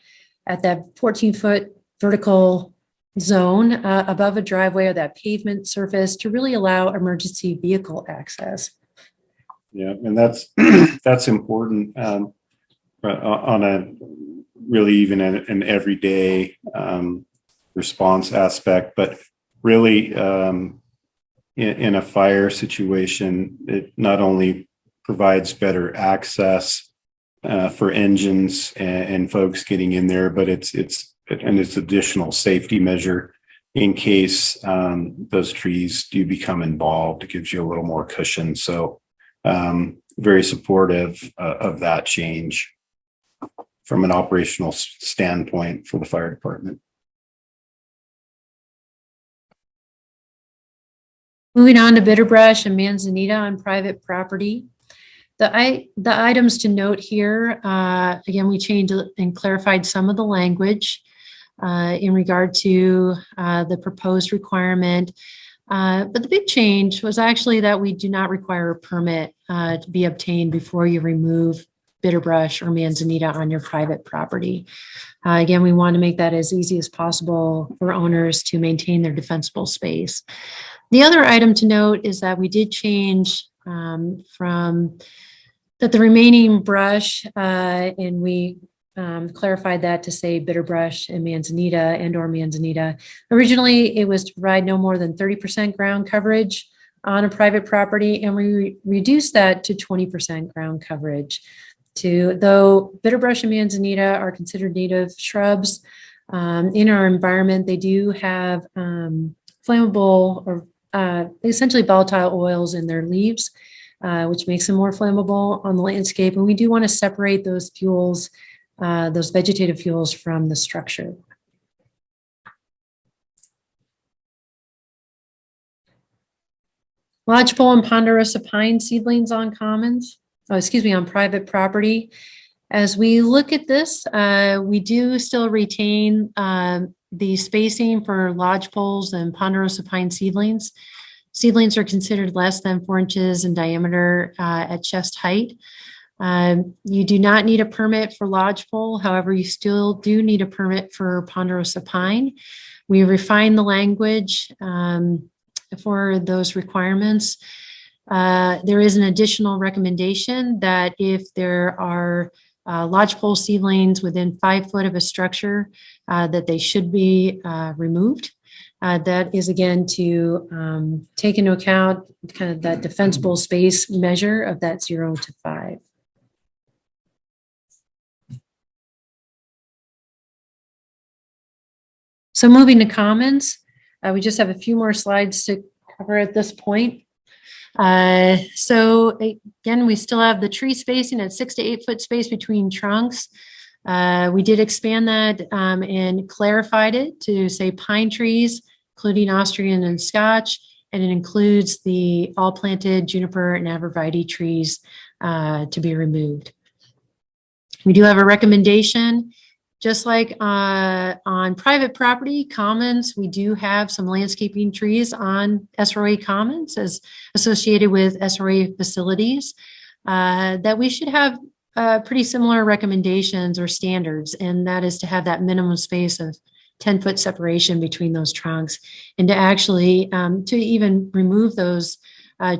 at that 14-foot vertical zone above a driveway or that pavement surface to really allow emergency vehicle access. Yeah, and that's that's important on a really even an everyday response aspect, but really in a fire situation, it not only provides better access for engines and folks getting in there, but it's additional safety measure in case those trees do become involved. It gives you a little more cushion. So very supportive of that change from an operational standpoint for the fire department. Moving on to bitter brush and manzanita on private property. The items to note here, again, we changed and clarified some of the language in regard to the proposed requirement. But the big change was actually that we do not require a permit to be obtained before you remove bitter brush or manzanita on your private property. Again, we want to make that as easy as possible for owners to maintain their defensible space. The other item to note is that we did change from that the remaining brush, and we clarified that to say bitter brush and manzanita and or manzanita. Originally, it was to provide no more than 30% ground coverage on a private property, and we reduced that to 20% ground coverage though bitterbrush and manzanita are considered native shrubs, in our environment, they do have flammable or essentially volatile oils in their leaves, which makes them more flammable on the landscape. And we do want to separate those fuels, those vegetative fuels, from the structure. Lodgepole and ponderosa pine seedlings on commons, on private property. As we look at this, we do still retain the spacing for lodgepoles and ponderosa pine seedlings. Seedlings are considered less than 4 inches in diameter at chest height. You do not need a permit for lodgepole. However, you still do need a permit for ponderosa pine. We refine the language for those requirements. There is an additional recommendation that if there are lodgepole seedlings within 5 foot of a structure, that they should be removed. That is, again, to take into account kind of that defensible space measure of that 0 to 5. So moving to commons, we just have a few more slides to cover at this point. So again, we still have the tree spacing at 6 to 8 foot space between trunks. We did expand that and clarified it to say pine trees, including Austrian and Scotch, and it includes the all planted juniper and arborvitae trees to be removed. We do have a recommendation. Just like on private property commons, we do have some landscaping trees on SROA commons as associated with SROA facilities that we should have pretty similar recommendations or standards, and that is to have that minimum space of 10-foot separation between those trunks, and to actually to even remove those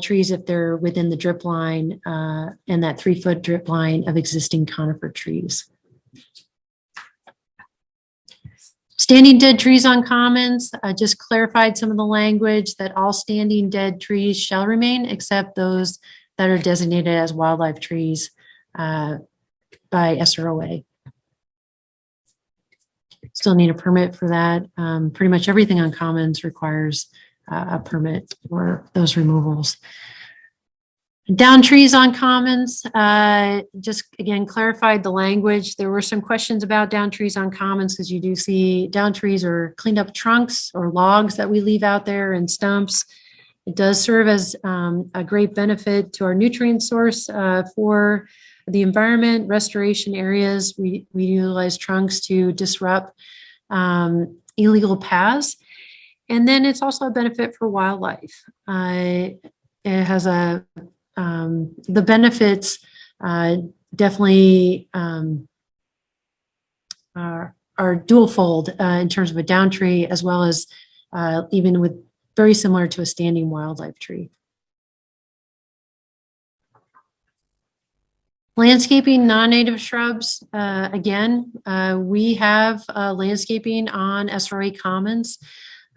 trees if they're within the drip line and that 3-foot drip line of existing conifer trees. Standing dead trees on commons, just clarified some of the language that all standing dead trees shall remain except those that are designated as wildlife trees by SROA. Still need a permit for that. Pretty much everything on commons requires a permit for those removals. Down trees on commons, just again clarified the language. There were some questions about down trees on commons because you do see down trees or cleaned up trunks or logs that we leave out there and stumps. It does serve as a great benefit to our nutrient source for the environment, restoration areas. We utilize trunks to disrupt illegal paths. And then it's also a benefit for wildlife. It has the benefits definitely are dual-fold in terms of a down tree, as well as even with very similar to a standing wildlife tree. Landscaping non-native shrubs, again, we have landscaping on SRA Commons.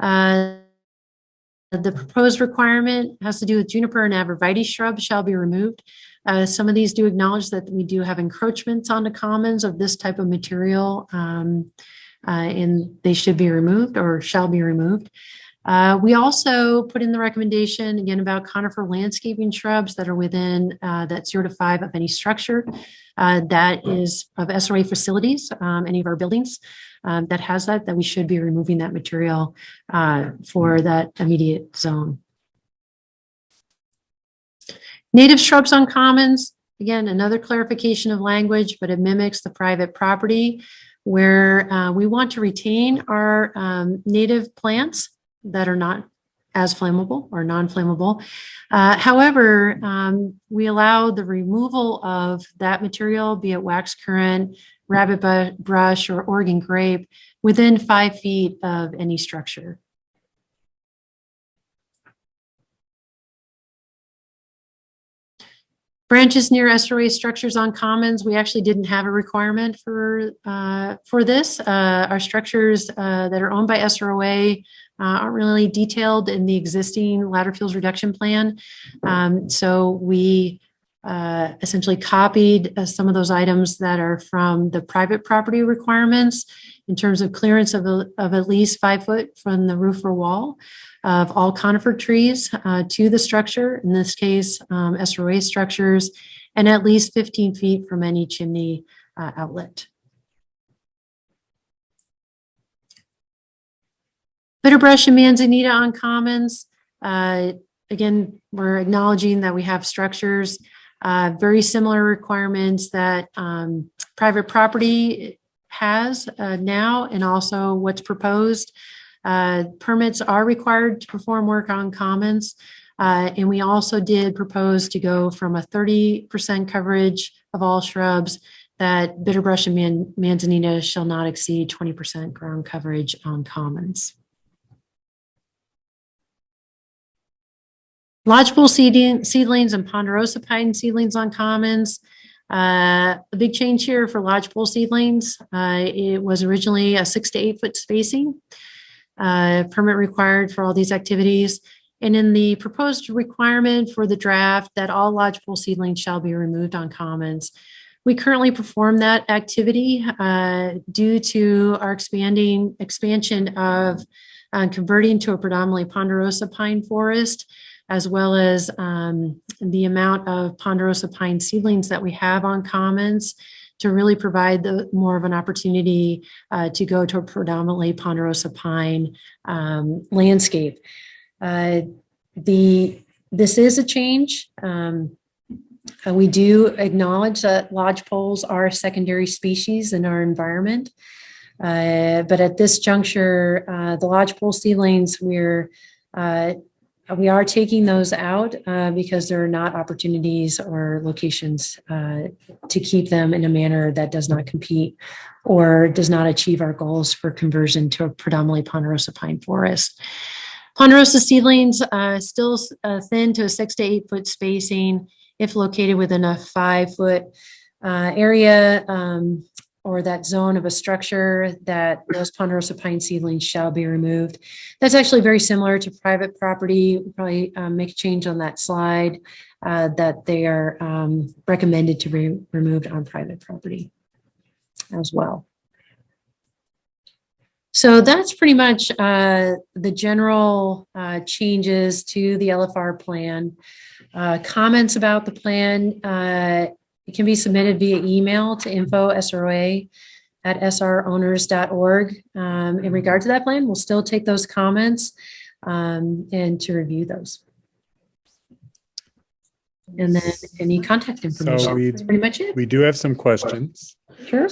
The proposed requirement has to do with juniper and arborvitae shrubs shall be removed. Some of these do acknowledge that we do have encroachments on the commons of this type of material, and they should be removed or shall be removed. We also put in the recommendation again about conifer landscaping shrubs that are within that 0 to 5 of any structure that is of SRA facilities, any of our buildings. That has that we should be removing that material for that immediate zone. Native shrubs on commons, again, another clarification of language, but it mimics the private property where we want to retain our native plants that are not as flammable or non-flammable. However, we allow the removal of that material, be it wax currant, rabbit brush, or Oregon grape, within 5 feet of any structure. Branches near SROA structures on commons, we actually didn't have a requirement for this. Our structures that are owned by SROA aren't really detailed in the existing ladder fuels reduction plan. So we essentially copied some of those items that are from the private property requirements in terms of clearance of at least 5 foot from the roof or wall of all conifer trees to the structure, in this case, SROA structures, and at least 15 feet from any chimney outlet. Bitterbrush and manzanita on commons. Again, we're acknowledging that we have structures, very similar requirements that private property has now, and also what's proposed. Permits are required to perform work on commons. And we also did propose to go from a 30% coverage of all shrubs, that bitterbrush and manzanita shall not exceed 20% ground coverage on commons. Lodgepole seedlings and ponderosa pine seedlings on commons. A big change here for lodgepole seedlings. It was originally a 6 to 8 foot spacing. Permit required for all these activities. And in the proposed requirement for the draft that all lodgepole seedlings shall be removed on commons. We currently perform that activity due to our expansion of converting to a predominantly ponderosa pine forest, as well as the amount of ponderosa pine seedlings that we have on commons to really provide more of an opportunity to go to a predominantly ponderosa pine landscape. This is a change. We do acknowledge that lodgepoles are a secondary species in our environment. But at this juncture, the lodgepole seedlings, we are taking those out because there are not opportunities or locations to keep them in a manner that does not compete or does not achieve our goals for conversion to a predominantly ponderosa pine forest. Ponderosa seedlings still thin to a 6 to 8 foot spacing if located within a 5 foot area or that zone of a structure, that those ponderosa pine seedlings shall be removed. That's actually very similar to private property. We'll probably make a change on that slide that they are recommended to be removed on private property as well. So that's pretty much the general changes to the LFR plan. Comments about the plan, it can be submitted via email to info@sroa@srowners.org. In regard to that plan, we'll still take those comments and to review those. And then any contact information. That's pretty much it. We do have some questions. Sure.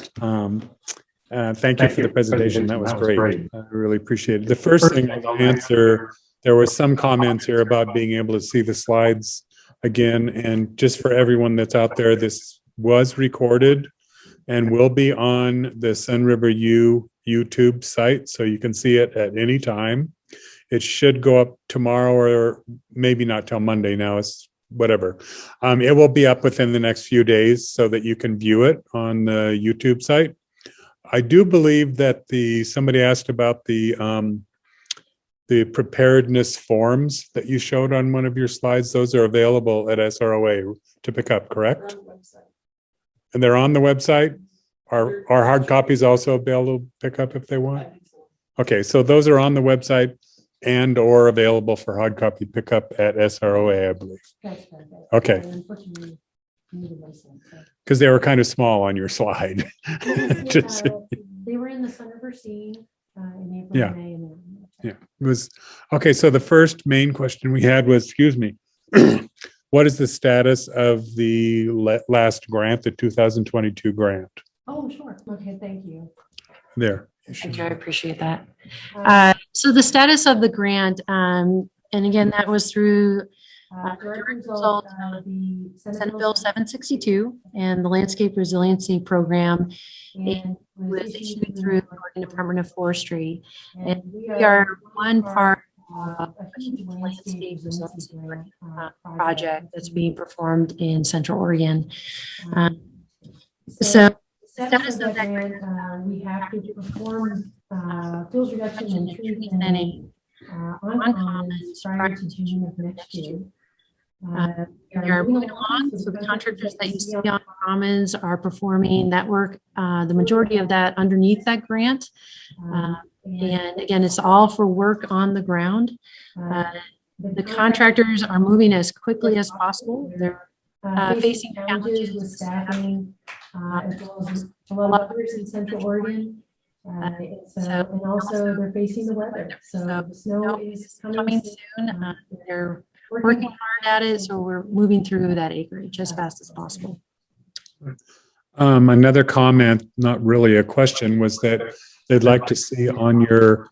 Thank you for the presentation. That was great. I really appreciate it. The first thing I'll answer, there were some comments here about being able to see the slides again. And just for everyone that's out there, this was recorded and will be on the Sunriver You YouTube site, so you can see it at any time. It should go up tomorrow, or maybe not till Monday now. It's whatever. It will be up within the next few days so that you can view it on the YouTube site. I do believe that somebody asked about the preparedness forms that you showed on one of your slides. Those are available at SROA to pick up, correct? And they're on the website? Are hard copies also available to pick up if they want? Okay, so those are on the website and or available for hard copy pickup at SROA, I believe. Okay. Because they were kind of small on your slide. They were in the Sunriver scene in April, Yeah. May, and Yeah, it was okay. So the first main question we had was, excuse me, what is the status of the last grant, the 2022 grant? Oh, sure. Okay, thank you. There. Thank you. I appreciate that. So the status of the grant, and again, that was through direct result of the Senate Bill 762 and the Landscape Resiliency Program, and was issued through the Oregon Department of Forestry. And we are one part of a huge landscape resiliency project that's being performed in Central Oregon. So status of that grant, we have to perform fuels reduction and tree thinning on commons prior to June of next year. We are moving along. So the contractors that you see on Commons are performing that work, the majority of that underneath that grant. And again, it's all for work on the ground. The contractors are moving as quickly as possible. They're facing challenges with staffing, as well as a lot of others in Central Oregon. And also they're facing the weather. So the snow is coming soon. They're working hard at it, so we're moving through that acreage as fast as possible. Another comment, not really a question, was that they'd like to see on your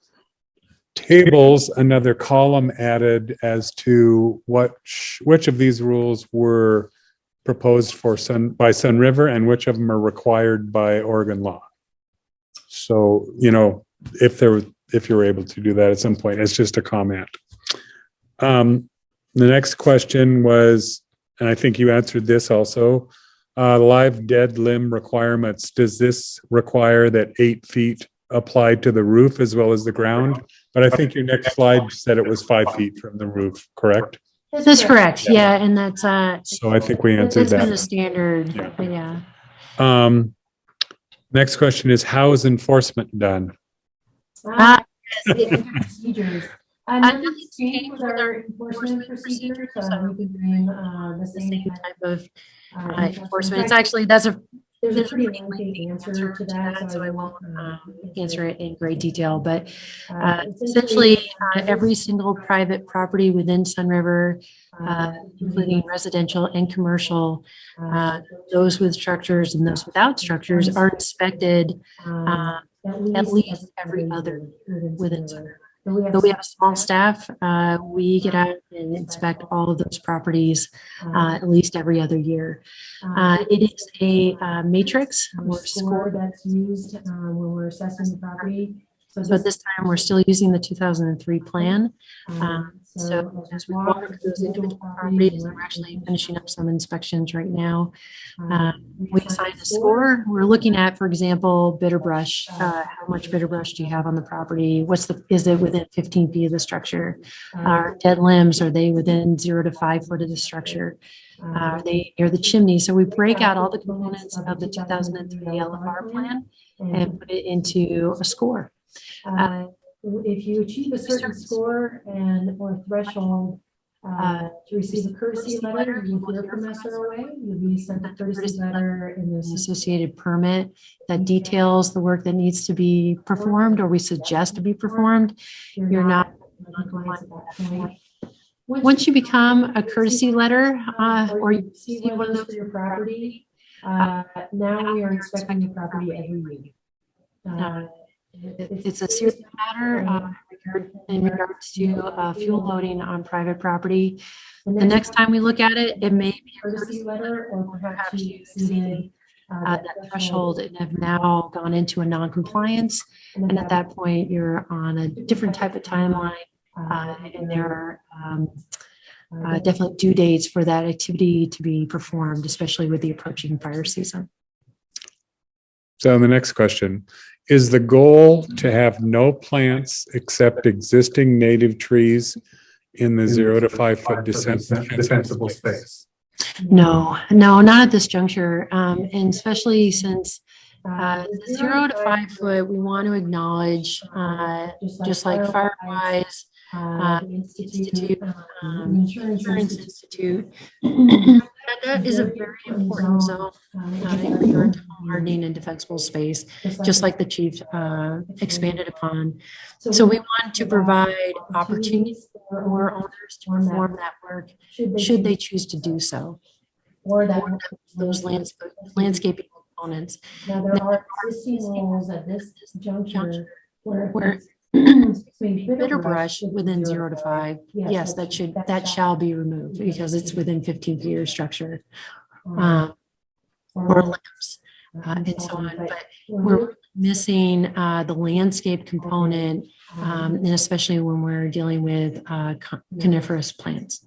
tables another column added as to which of these rules were proposed by Sunriver and which of them are required by Oregon law. So, if you're able to do that at some point, it's just a comment. The next question was, and I think you answered this also, live dead limb requirements. Does this require that 8 feet apply to the roof as well as the ground? But I think your next slide said it was 5 feet from the roof, correct? That's correct. Yeah, and that's So I think we answered that's been the that. standard. Yeah. Yeah. Next question is, how is enforcement done? Procedures. Nothing's changed with our enforcement procedures. We've been doing the same type of enforcement. It's actually, there's a pretty lengthy answer to that, so I won't answer it in great detail. But essentially, every single private property within Sunriver, including residential and commercial, those with structures and those without structures, are inspected at least every other year within Sunriver. So we have a small staff. We get out and inspect all of those properties at least every other year. It is a matrix or score that's used when we're assessing the property. So at this time, we're still using the 2003 plan. So as we walk through those individual properties, we're actually finishing up some inspections right now. We assign a score. We're looking at, for example, bitter brush. How much bitter brush do you have on the property? Is it within 15 feet of the structure? Dead limbs, are they within 0 to 5 foot of the structure? Are they near the chimney? So we break out all the components of the 2003 LFR plan and put it into a score. If you achieve a certain score or threshold to receive a courtesy letter, you will hear from SROA. You'll be sent a courtesy letter and the associated permit that details the work that needs to be performed or we suggest to be performed. You're not in compliance at that point. Once you become a courtesy letter or you receive one of those for your property, now we are inspecting the property every week. It's a serious matter in regards to fuel loading on private property. The next time we look at it, it may be a courtesy letter, or perhaps you exceeded that threshold and have now gone into a non-compliance. And at that point, you're on a different type of timeline, and there are definitely due dates for that activity to be performed, especially with the approaching fire season. So the next question, is the goal to have no plants except existing native trees in the 0 to 5 foot defensible space? No, not at this juncture. And especially since 0 to 5 foot, we want to acknowledge, just like Firewise, Institute, Insurance Institute, that is a very important zone in regard to home hardening and defensible space, just like the chief expanded upon. So we want to provide opportunities for owners to perform that work should they choose to do so, or those landscaping components. Now there are existing rules at this juncture where bitter brush within 0 to 5, yes, that shall be removed because it's within 15 feet of structure, or limbs, and so on. But we're missing the landscape component, and especially when we're dealing with coniferous plants.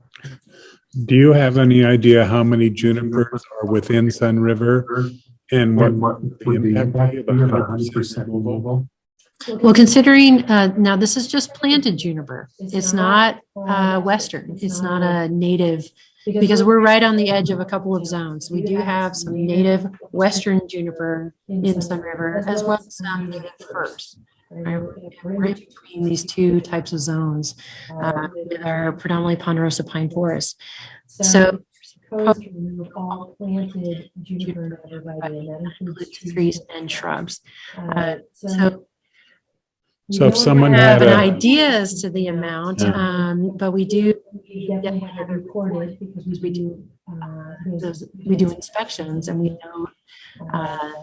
Do you have any idea how many junipers are within Sunriver and what the impact of 100% removal? Well, considering now this is just planted juniper. It's not Western. It's not a native because we're right on the edge of a couple of zones. We do have some native western juniper in Sunriver, as well as some native firs. We're in between these two types of zones with our predominantly ponderosa pine forest. So Proposed to remove all planted juniper and arborvitae, and that includes trees and shrubs. So So if someone have had an a, idea as to the amount, but we do we definitely have it recorded because we do we do inspections, and we know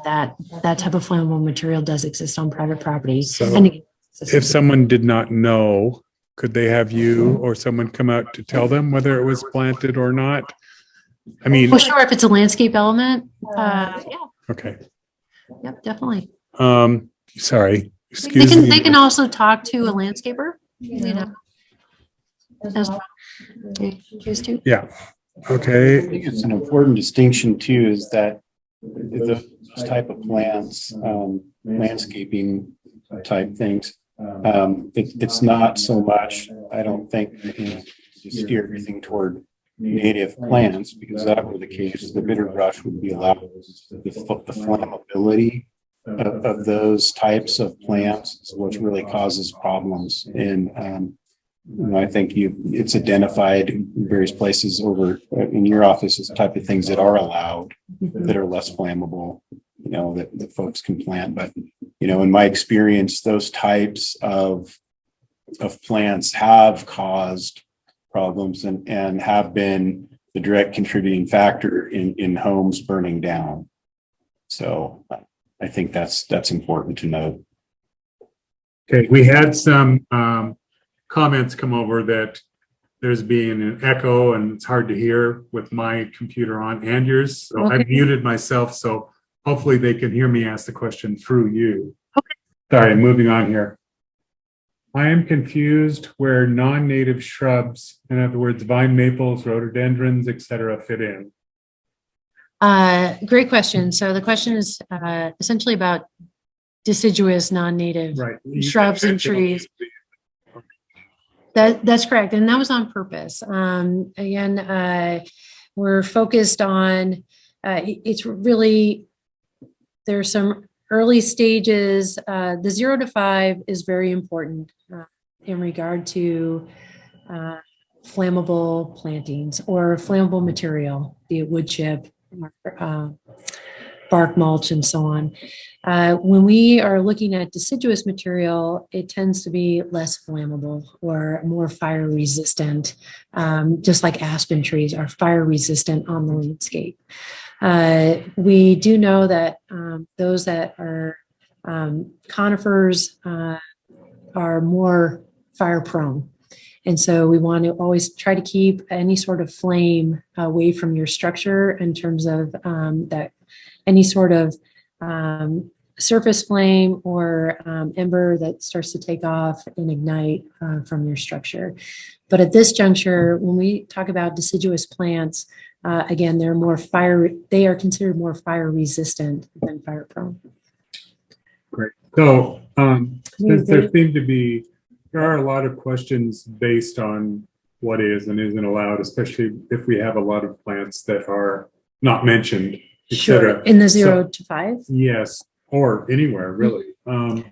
that that type of flammable material does exist on private property. So And if someone did not know, could they have you or someone come out to tell them whether it was planted or not? I mean, well, sure, if it's a landscape element, yeah, okay. yep, definitely. Sorry, They excuse can, me. they can also talk to a landscaper, you know, as well. They choose to. Yeah, I okay. think it's an important distinction too, is that those type of plants, landscaping type things, it's not so much, I don't think, to steer everything toward native plants, because that were the case, the bitter brush would be allowed. The flammability of those types of plants is what really causes problems. And I think it's identified in various places over in your office as the type of things that are allowed that are less flammable, that folks can plant. But, in my experience, those types of plants have caused problems and have been the direct contributing factor in homes burning down. So I think that's important to note. Okay, we had some comments come over that there's being an echo and it's hard to hear with my computer on and yours. So I Okay. muted myself, so hopefully they can hear me ask the question through you. Okay. Sorry, moving on here. I am confused where non-native shrubs, in other words, vine maples, rhododendrons, etc., fit in. Great question. So the question is essentially about deciduous non-native Right. shrubs and trees. That's correct. And that was on purpose. Again, we're focused on, it's really, there's some early stages. The 0 to 5 is very important in regard to flammable plantings or flammable material, be it wood chip, bark mulch, and so on. When we are looking at deciduous material, it tends to be less flammable or more fire resistant, just like aspen trees are fire resistant on the landscape. We do know that those that are conifers are more fire prone. And so we want to always try to keep any sort of flame away from your structure in terms of that any sort of surface flame or ember that starts to take off and ignite from your structure. But at this juncture, when we talk about deciduous plants, again, they are considered more fire resistant than fire prone. Great. So since there are a lot of questions based on what is and isn't allowed, especially if we have a lot of plants that are not mentioned, etc. In the 0 to 5? Yes, or anywhere really. My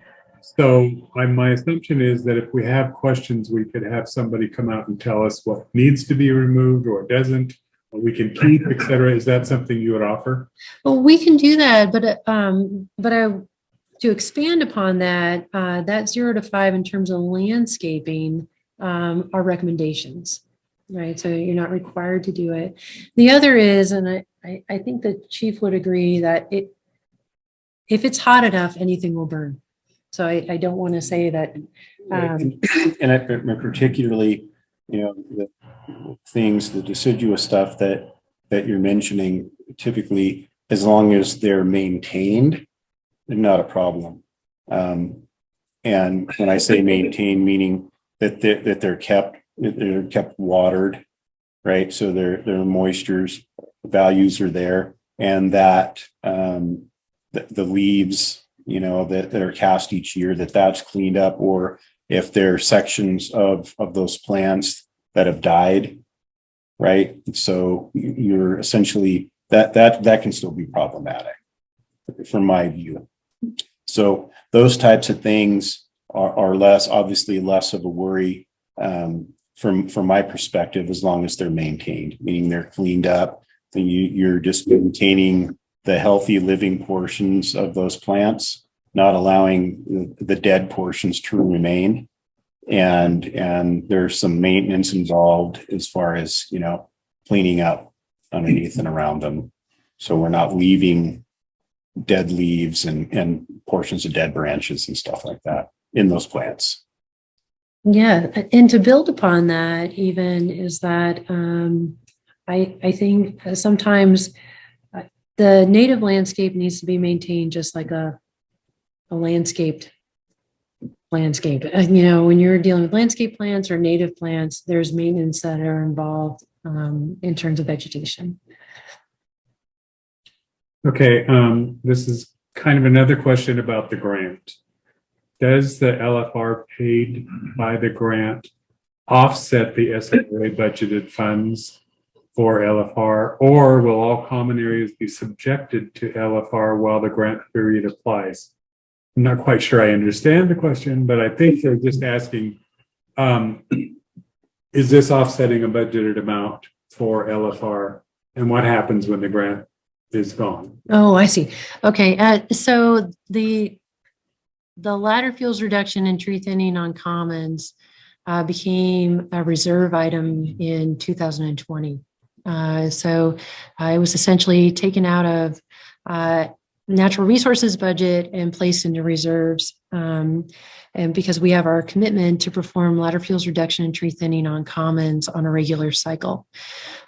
assumption is that if we have questions, we could have somebody come out and tell us what needs to be removed or doesn't, what we can keep, etc. Is that something you would offer? Well, we can do that, but to expand upon that, that 0 to 5 in terms of landscaping are recommendations, right? So you're not required to do it. The other is, and I think the chief would agree that if it's hot enough, anything will burn. So I don't want to say that. And particularly, the things, the deciduous stuff that you're mentioning, typically, as long as they're maintained, they're not a problem. And when I say maintained, meaning that they're kept watered, right? So their moistures values are there, and that the leaves, that are cast each year, that's cleaned up, or if there are sections of those plants that have died, right? So you're essentially, that can still be problematic from my view. So those types of things are obviously less of a worry from my perspective, as long as they're maintained, meaning they're cleaned up. Then you're just maintaining the healthy living portions of those plants, not allowing the dead portions to remain. And there's some maintenance involved as far as, cleaning up underneath and around them. So we're not leaving dead leaves and portions of dead branches and stuff like that in those plants. Yeah, and to build upon that even is that I think sometimes the native landscape needs to be maintained just like a landscape. When you're dealing with landscape plants or native plants, there's maintenance that are involved in terms of vegetation. Okay, this is kind of another question about the grant. Does the LFR paid by the grant offset the SRA budgeted funds for LFR, or will all common areas be subjected to LFR while the grant period applies? I'm not quite sure I understand the question, but I think they're just asking, is this offsetting a budgeted amount for LFR? And what happens when the grant is gone? Oh, I see. Okay, so the ladder fuels reduction and tree thinning on commons became a reserve item in 2020. So it was essentially taken out of natural resources budget and placed into reserves. And because we have our commitment to perform ladder fuels reduction and tree thinning on commons on a regular cycle.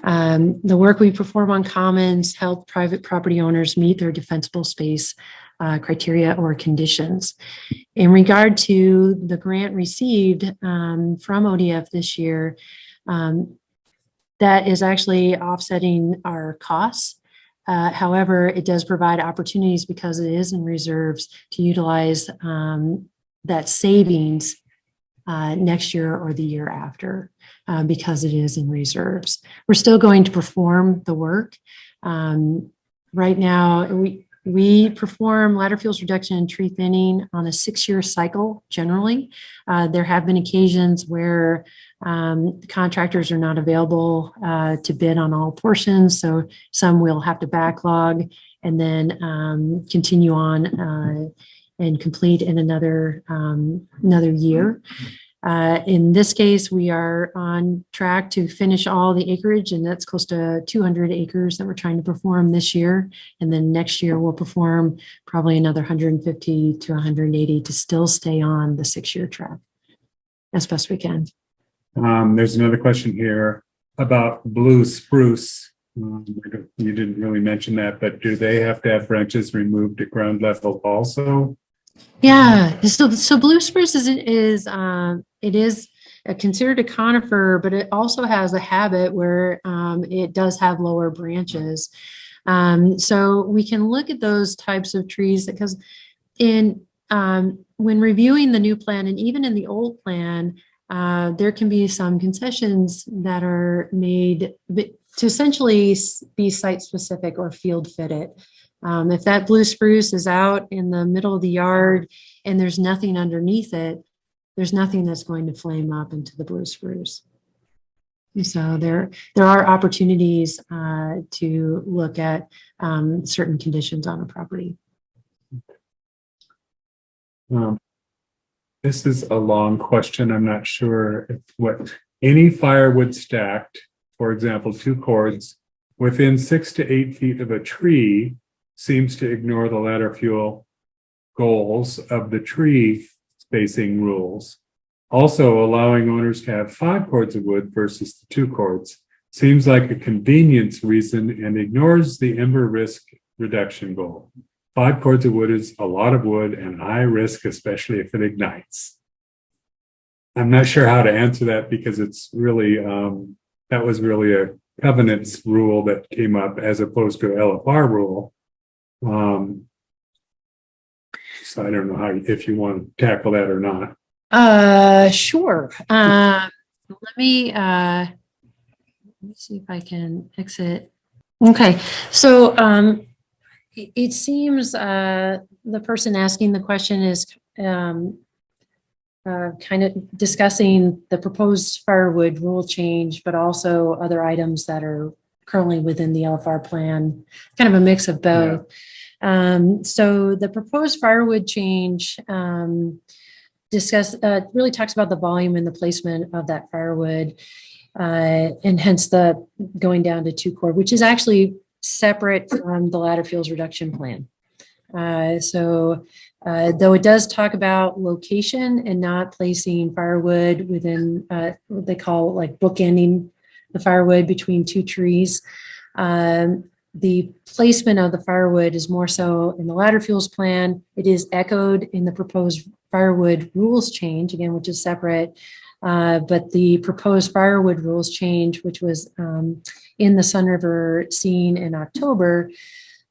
The work we perform on commons help private property owners meet their defensible space criteria or conditions. In regard to the grant received from ODF this year, that is actually offsetting our costs. However, it does provide opportunities because it is in reserves to utilize that savings next year or the year after because it is in reserves. We're still going to perform the work. Right now, we perform ladder fuels reduction and tree thinning on a 6-year cycle generally. There have been occasions where contractors are not available to bid on all portions, so some will have to backlog and then continue on and complete in another year. In this case, we are on track to finish all the acreage, and that's close to 200 acres that we're trying to perform this year. And then next year, we'll perform probably another 150 to 180 to still stay on the 6-year track as best we can. There's another question here about blue spruce. You didn't really mention that, but do they have to have branches removed at ground level also? Yeah, so blue spruce is considered a conifer, but it also has a habit where it does have lower branches. So we can look at those types of trees because when reviewing the new plan and even in the old plan, there can be some concessions that are made to essentially be site specific or field fitted. If that blue spruce is out in the middle of the yard and there's nothing underneath it, there's nothing that's going to flame up into the blue spruce. So there are opportunities to look at certain conditions on a property. This is a long question. I'm not sure if any firewood stacked, for example, 2 cords within 6 to 8 feet of a tree seems to ignore the ladder fuel goals of the tree spacing rules. Also, allowing owners to have 5 cords of wood versus the 2 cords seems like a convenience reason and ignores the ember risk reduction goal. 5 cords of wood is a lot of wood and high risk, especially if it ignites. I'm not sure how to answer that because it's really, that was really a covenants rule that came up as opposed to an LFR rule. So I don't know if you want to tackle that or not. Sure. Let me let's see if I can exit. Okay, so it seems the person asking the question is kind of discussing the proposed firewood rule change, but also other items that are currently within the LFR plan, kind of a mix of both. So the proposed firewood change really talks about the volume and the placement of that firewood, and hence the going down to 2 cord, which is actually separate from the ladder fuels reduction plan. Though it does talk about location and not placing firewood within what they call like bookending the firewood between 2 trees, the placement of the firewood is more so in the ladder fuels plan. It is echoed in the proposed firewood rules change, again, which is separate. But the proposed firewood rules change, which was in the Sunriver scene in October,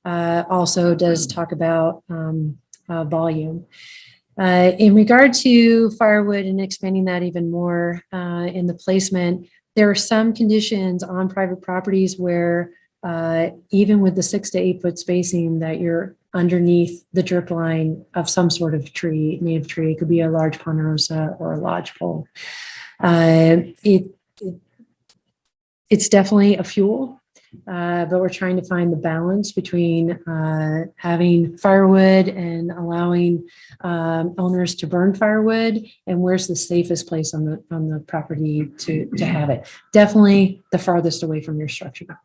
also does talk about volume. In regard to firewood and expanding that even more in the placement, there are some conditions on private properties where even with the 6 to 8 foot spacing that you're underneath the drip line of some sort of tree, native tree, it could be a large ponderosa or a lodgepole. It's definitely a fuel, but we're trying to find the balance between having firewood and allowing owners to burn firewood, and where's the safest place on the property to have it. Definitely the farthest away from your structure.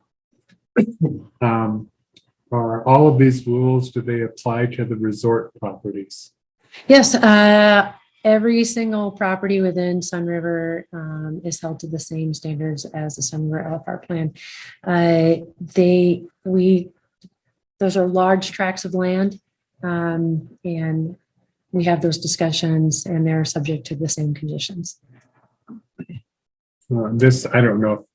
Are all of these rules, do they apply to the resort properties? Yes, every single property within Sunriver is held to the same standards as the Sunriver LFR plan. Those are large tracts of land, and we have those discussions, and they're subject to the same conditions. I don't know.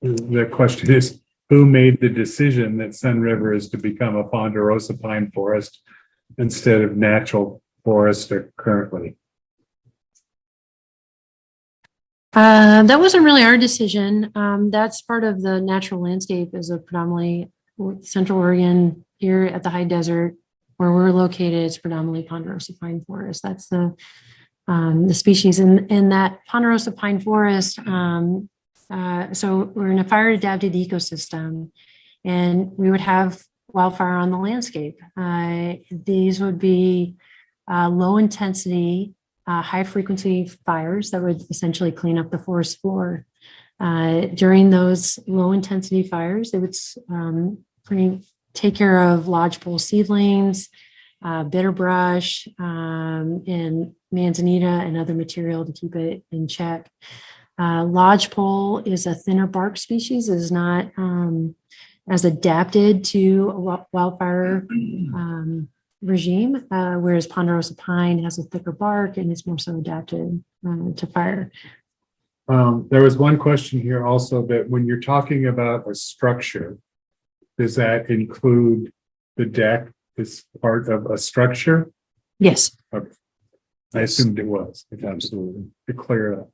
The question is, who made the decision that Sunriver is to become a ponderosa pine forest instead of natural forest currently? That wasn't really our decision. That's part of the natural landscape is a predominantly Central Oregon here at the high desert where we're located. It's predominantly ponderosa pine forest. That's the species in that ponderosa pine forest. So we're in a fire adapted ecosystem, and we would have wildfire on the landscape. These would be low intensity, high frequency fires that would essentially clean up the forest floor. During those low intensity fires, they would take care of lodgepole seedlings, bitter brush, and manzanita and other material to keep it in check. Lodgepole is a thinner bark species. It is not as adapted to a wildfire regime, whereas ponderosa pine has a thicker bark and is more so adapted to fire. There was one question here also that when you're talking about a structure, does that include the deck as part of a structure? Yes. Okay. I assumed it was. Absolutely. To clear it up.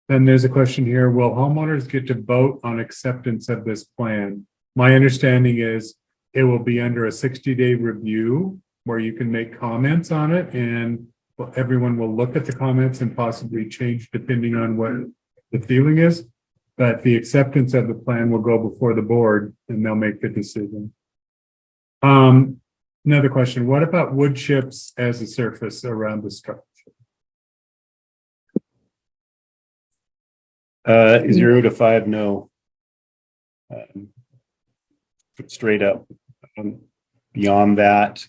Then there's a question here. Will homeowners get to vote on acceptance of this plan? My understanding is it will be under a 60-day review where you can make comments on it, and everyone will look at the comments and possibly change depending on what the feeling is. But the acceptance of the plan will go before the board and they'll make the decision. Another question. What about wood chips as a surface around the structure? 0 to 5, no. Straight up. Beyond that,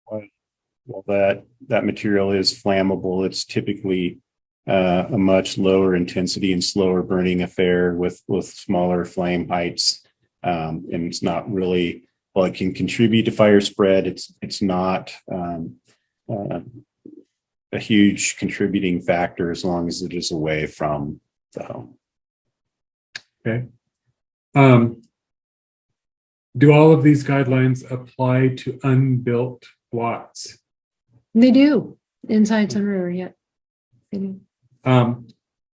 well, that material is flammable. It's typically a much lower intensity and slower burning affair with smaller flame heights, and it's not really, well, it can contribute to fire spread. It's not a huge contributing factor as long as it is away from the home. Okay. Do all of these guidelines apply to unbuilt lots? They do inside Sunriver, yeah. They do.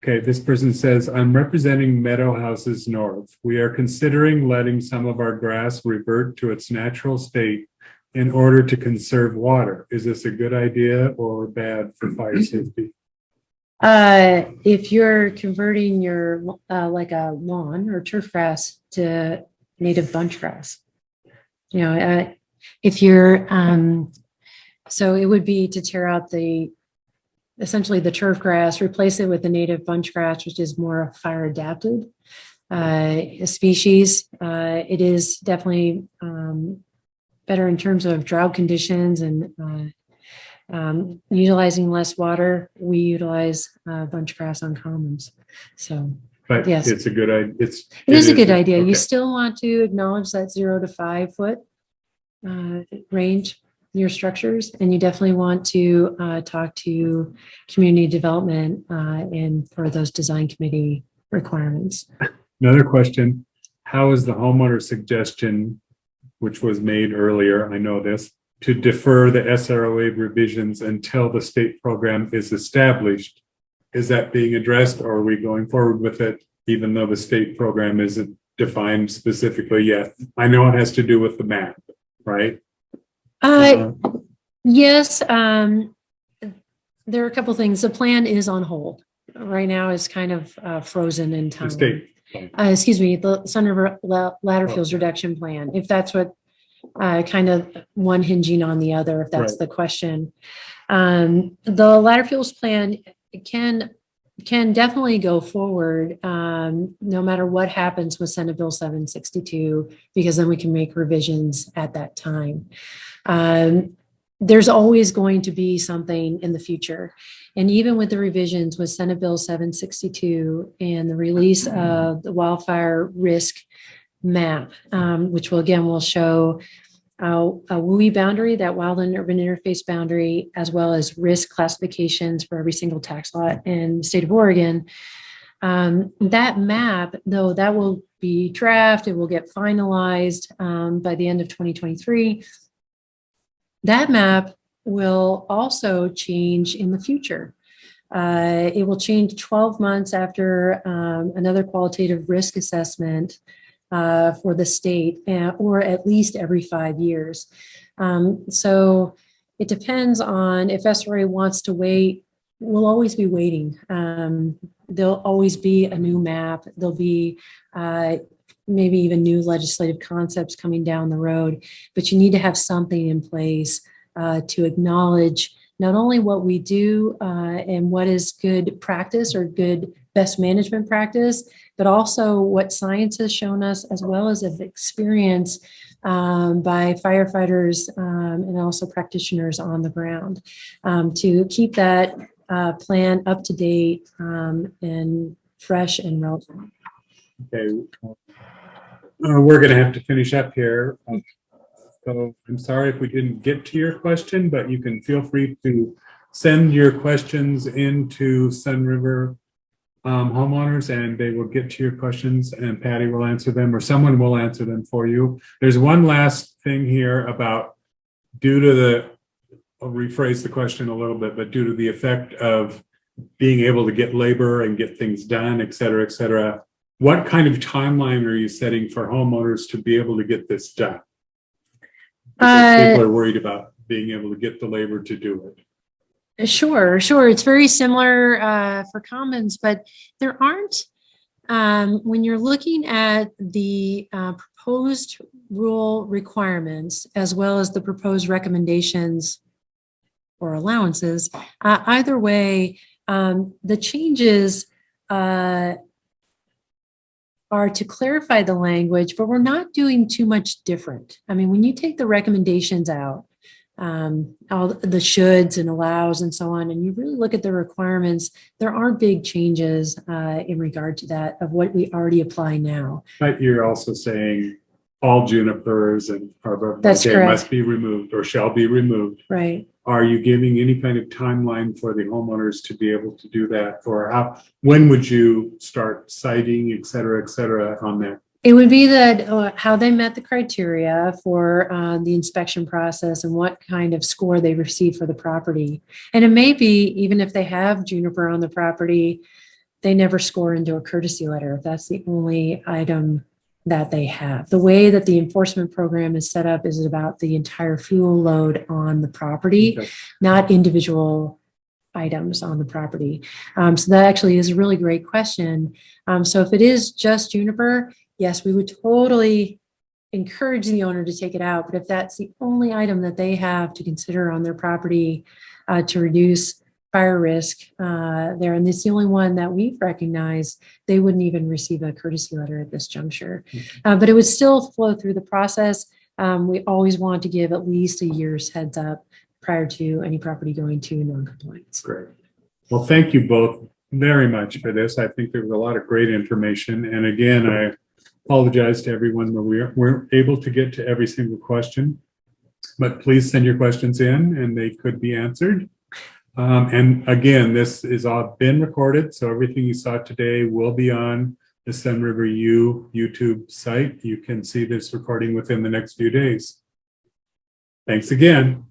Okay, this person says, I'm representing Meadow Houses North. We are considering letting some of our grass revert to its natural state in order to conserve water. Is this a good idea or bad for fire safety? If you're converting your, like a lawn or turf grass to native bunch grass, if you're, so it would be to tear out essentially the turf grass, replace it with the native bunch grass, which is more fire adapted species. It is definitely better in terms of drought conditions and utilizing less water. We utilize bunch grass on commons. So, But yes. it's a good idea. it is a good idea. Okay. You still want to acknowledge that 0 to 5 foot range in your structures, and you definitely want to talk to community development and for those design committee requirements. Another question, how is the homeowner suggestion, which was made earlier, I know this, to defer the SROA revisions until the state program is established? Is that being addressed, or are we going forward with it even though the state program isn't defined specifically yet? I know it has to do with the map, right? Yes, there are a couple things. The plan is on hold right now. It's kind of frozen in time. The state. Excuse me, the Sunriver Ladder Fields reduction plan, if that's what kind of one hinging on the other, if that's Right. the question. The Ladder Fields plan can definitely go forward no matter what happens with Senate Bill 762, because then we can make revisions at that time. There's always going to be something in the future. And even with the revisions with Senate Bill 762 and the release of the wildfire risk map, which will show a WUI boundary, that wild and urban interface boundary, as well as risk classifications for every single tax lot in the state of Oregon. That map, though, that will be draft, it will get finalized by the end of 2023. That map will also change in the future. It will change 12 months after another qualitative risk assessment for the state, or at least every 5 years. So it depends on if SRA wants to wait. We'll always be waiting. There'll always be a new map. There'll be maybe even new legislative concepts coming down the road, but you need to have something in place to acknowledge not only what we do and what is good practice or good best management practice, but also what science has shown us, as well as of experience by firefighters and also practitioners on the ground, to keep that plan up to date and fresh and relevant. Okay. We're going to have to finish up here. So I'm sorry if we didn't get to your question, but you can feel free to send your questions into Sunriver homeowners, and they will get to your questions, and Patty will answer them, or someone will answer them for you. There's one last thing here about I'll rephrase the question a little bit, but due to the effect of being able to get labor and get things done, et cetera, what kind of timeline are you setting for homeowners to be able to get this done? Because people are worried about being able to get the labor to do it. Sure. It's very similar for commons, but there aren't, when you're looking at the proposed rule requirements, as well as the proposed recommendations or allowances, either way, the changes are to clarify the language, but we're not doing too much different. I mean, when you take the recommendations out, all the shoulds and allows and so on, and you really look at the requirements, there aren't big changes in regard to that of what we already apply now. But you're also saying all junipers and arbor That's correct. must be removed or shall be removed. Right. Are you giving any kind of timeline for the homeowners to be able to do that? Or when would you start citing, et cetera, on that? It would be that how they met the criteria for the inspection process and what kind of score they received for the property. And it may be, even if they have juniper on the property, they never score into a courtesy letter if that's the only item that they have. The way that the enforcement program is set up is about the entire fuel load on the property, Okay. not individual items on the property. So that actually is a really great question. So if it is just juniper, yes, we would totally encourage the owner to take it out. But if that's the only item that they have to consider on their property to reduce fire risk there, and it's the only one that we've recognized, they wouldn't even receive a courtesy letter at this juncture. But it would still flow through the process. We always want to give at least a year's heads up prior to any property going to non-compliance. Great. Well, thank you both very much for this. I think there was a lot of great information. And again, I apologize to everyone where we weren't able to get to every single question, but please send your questions in and they could be answered. And again, this is all been recorded, so everything you saw today will be on the Sunriver You YouTube site. You can see this recording within the next few days. Thanks again.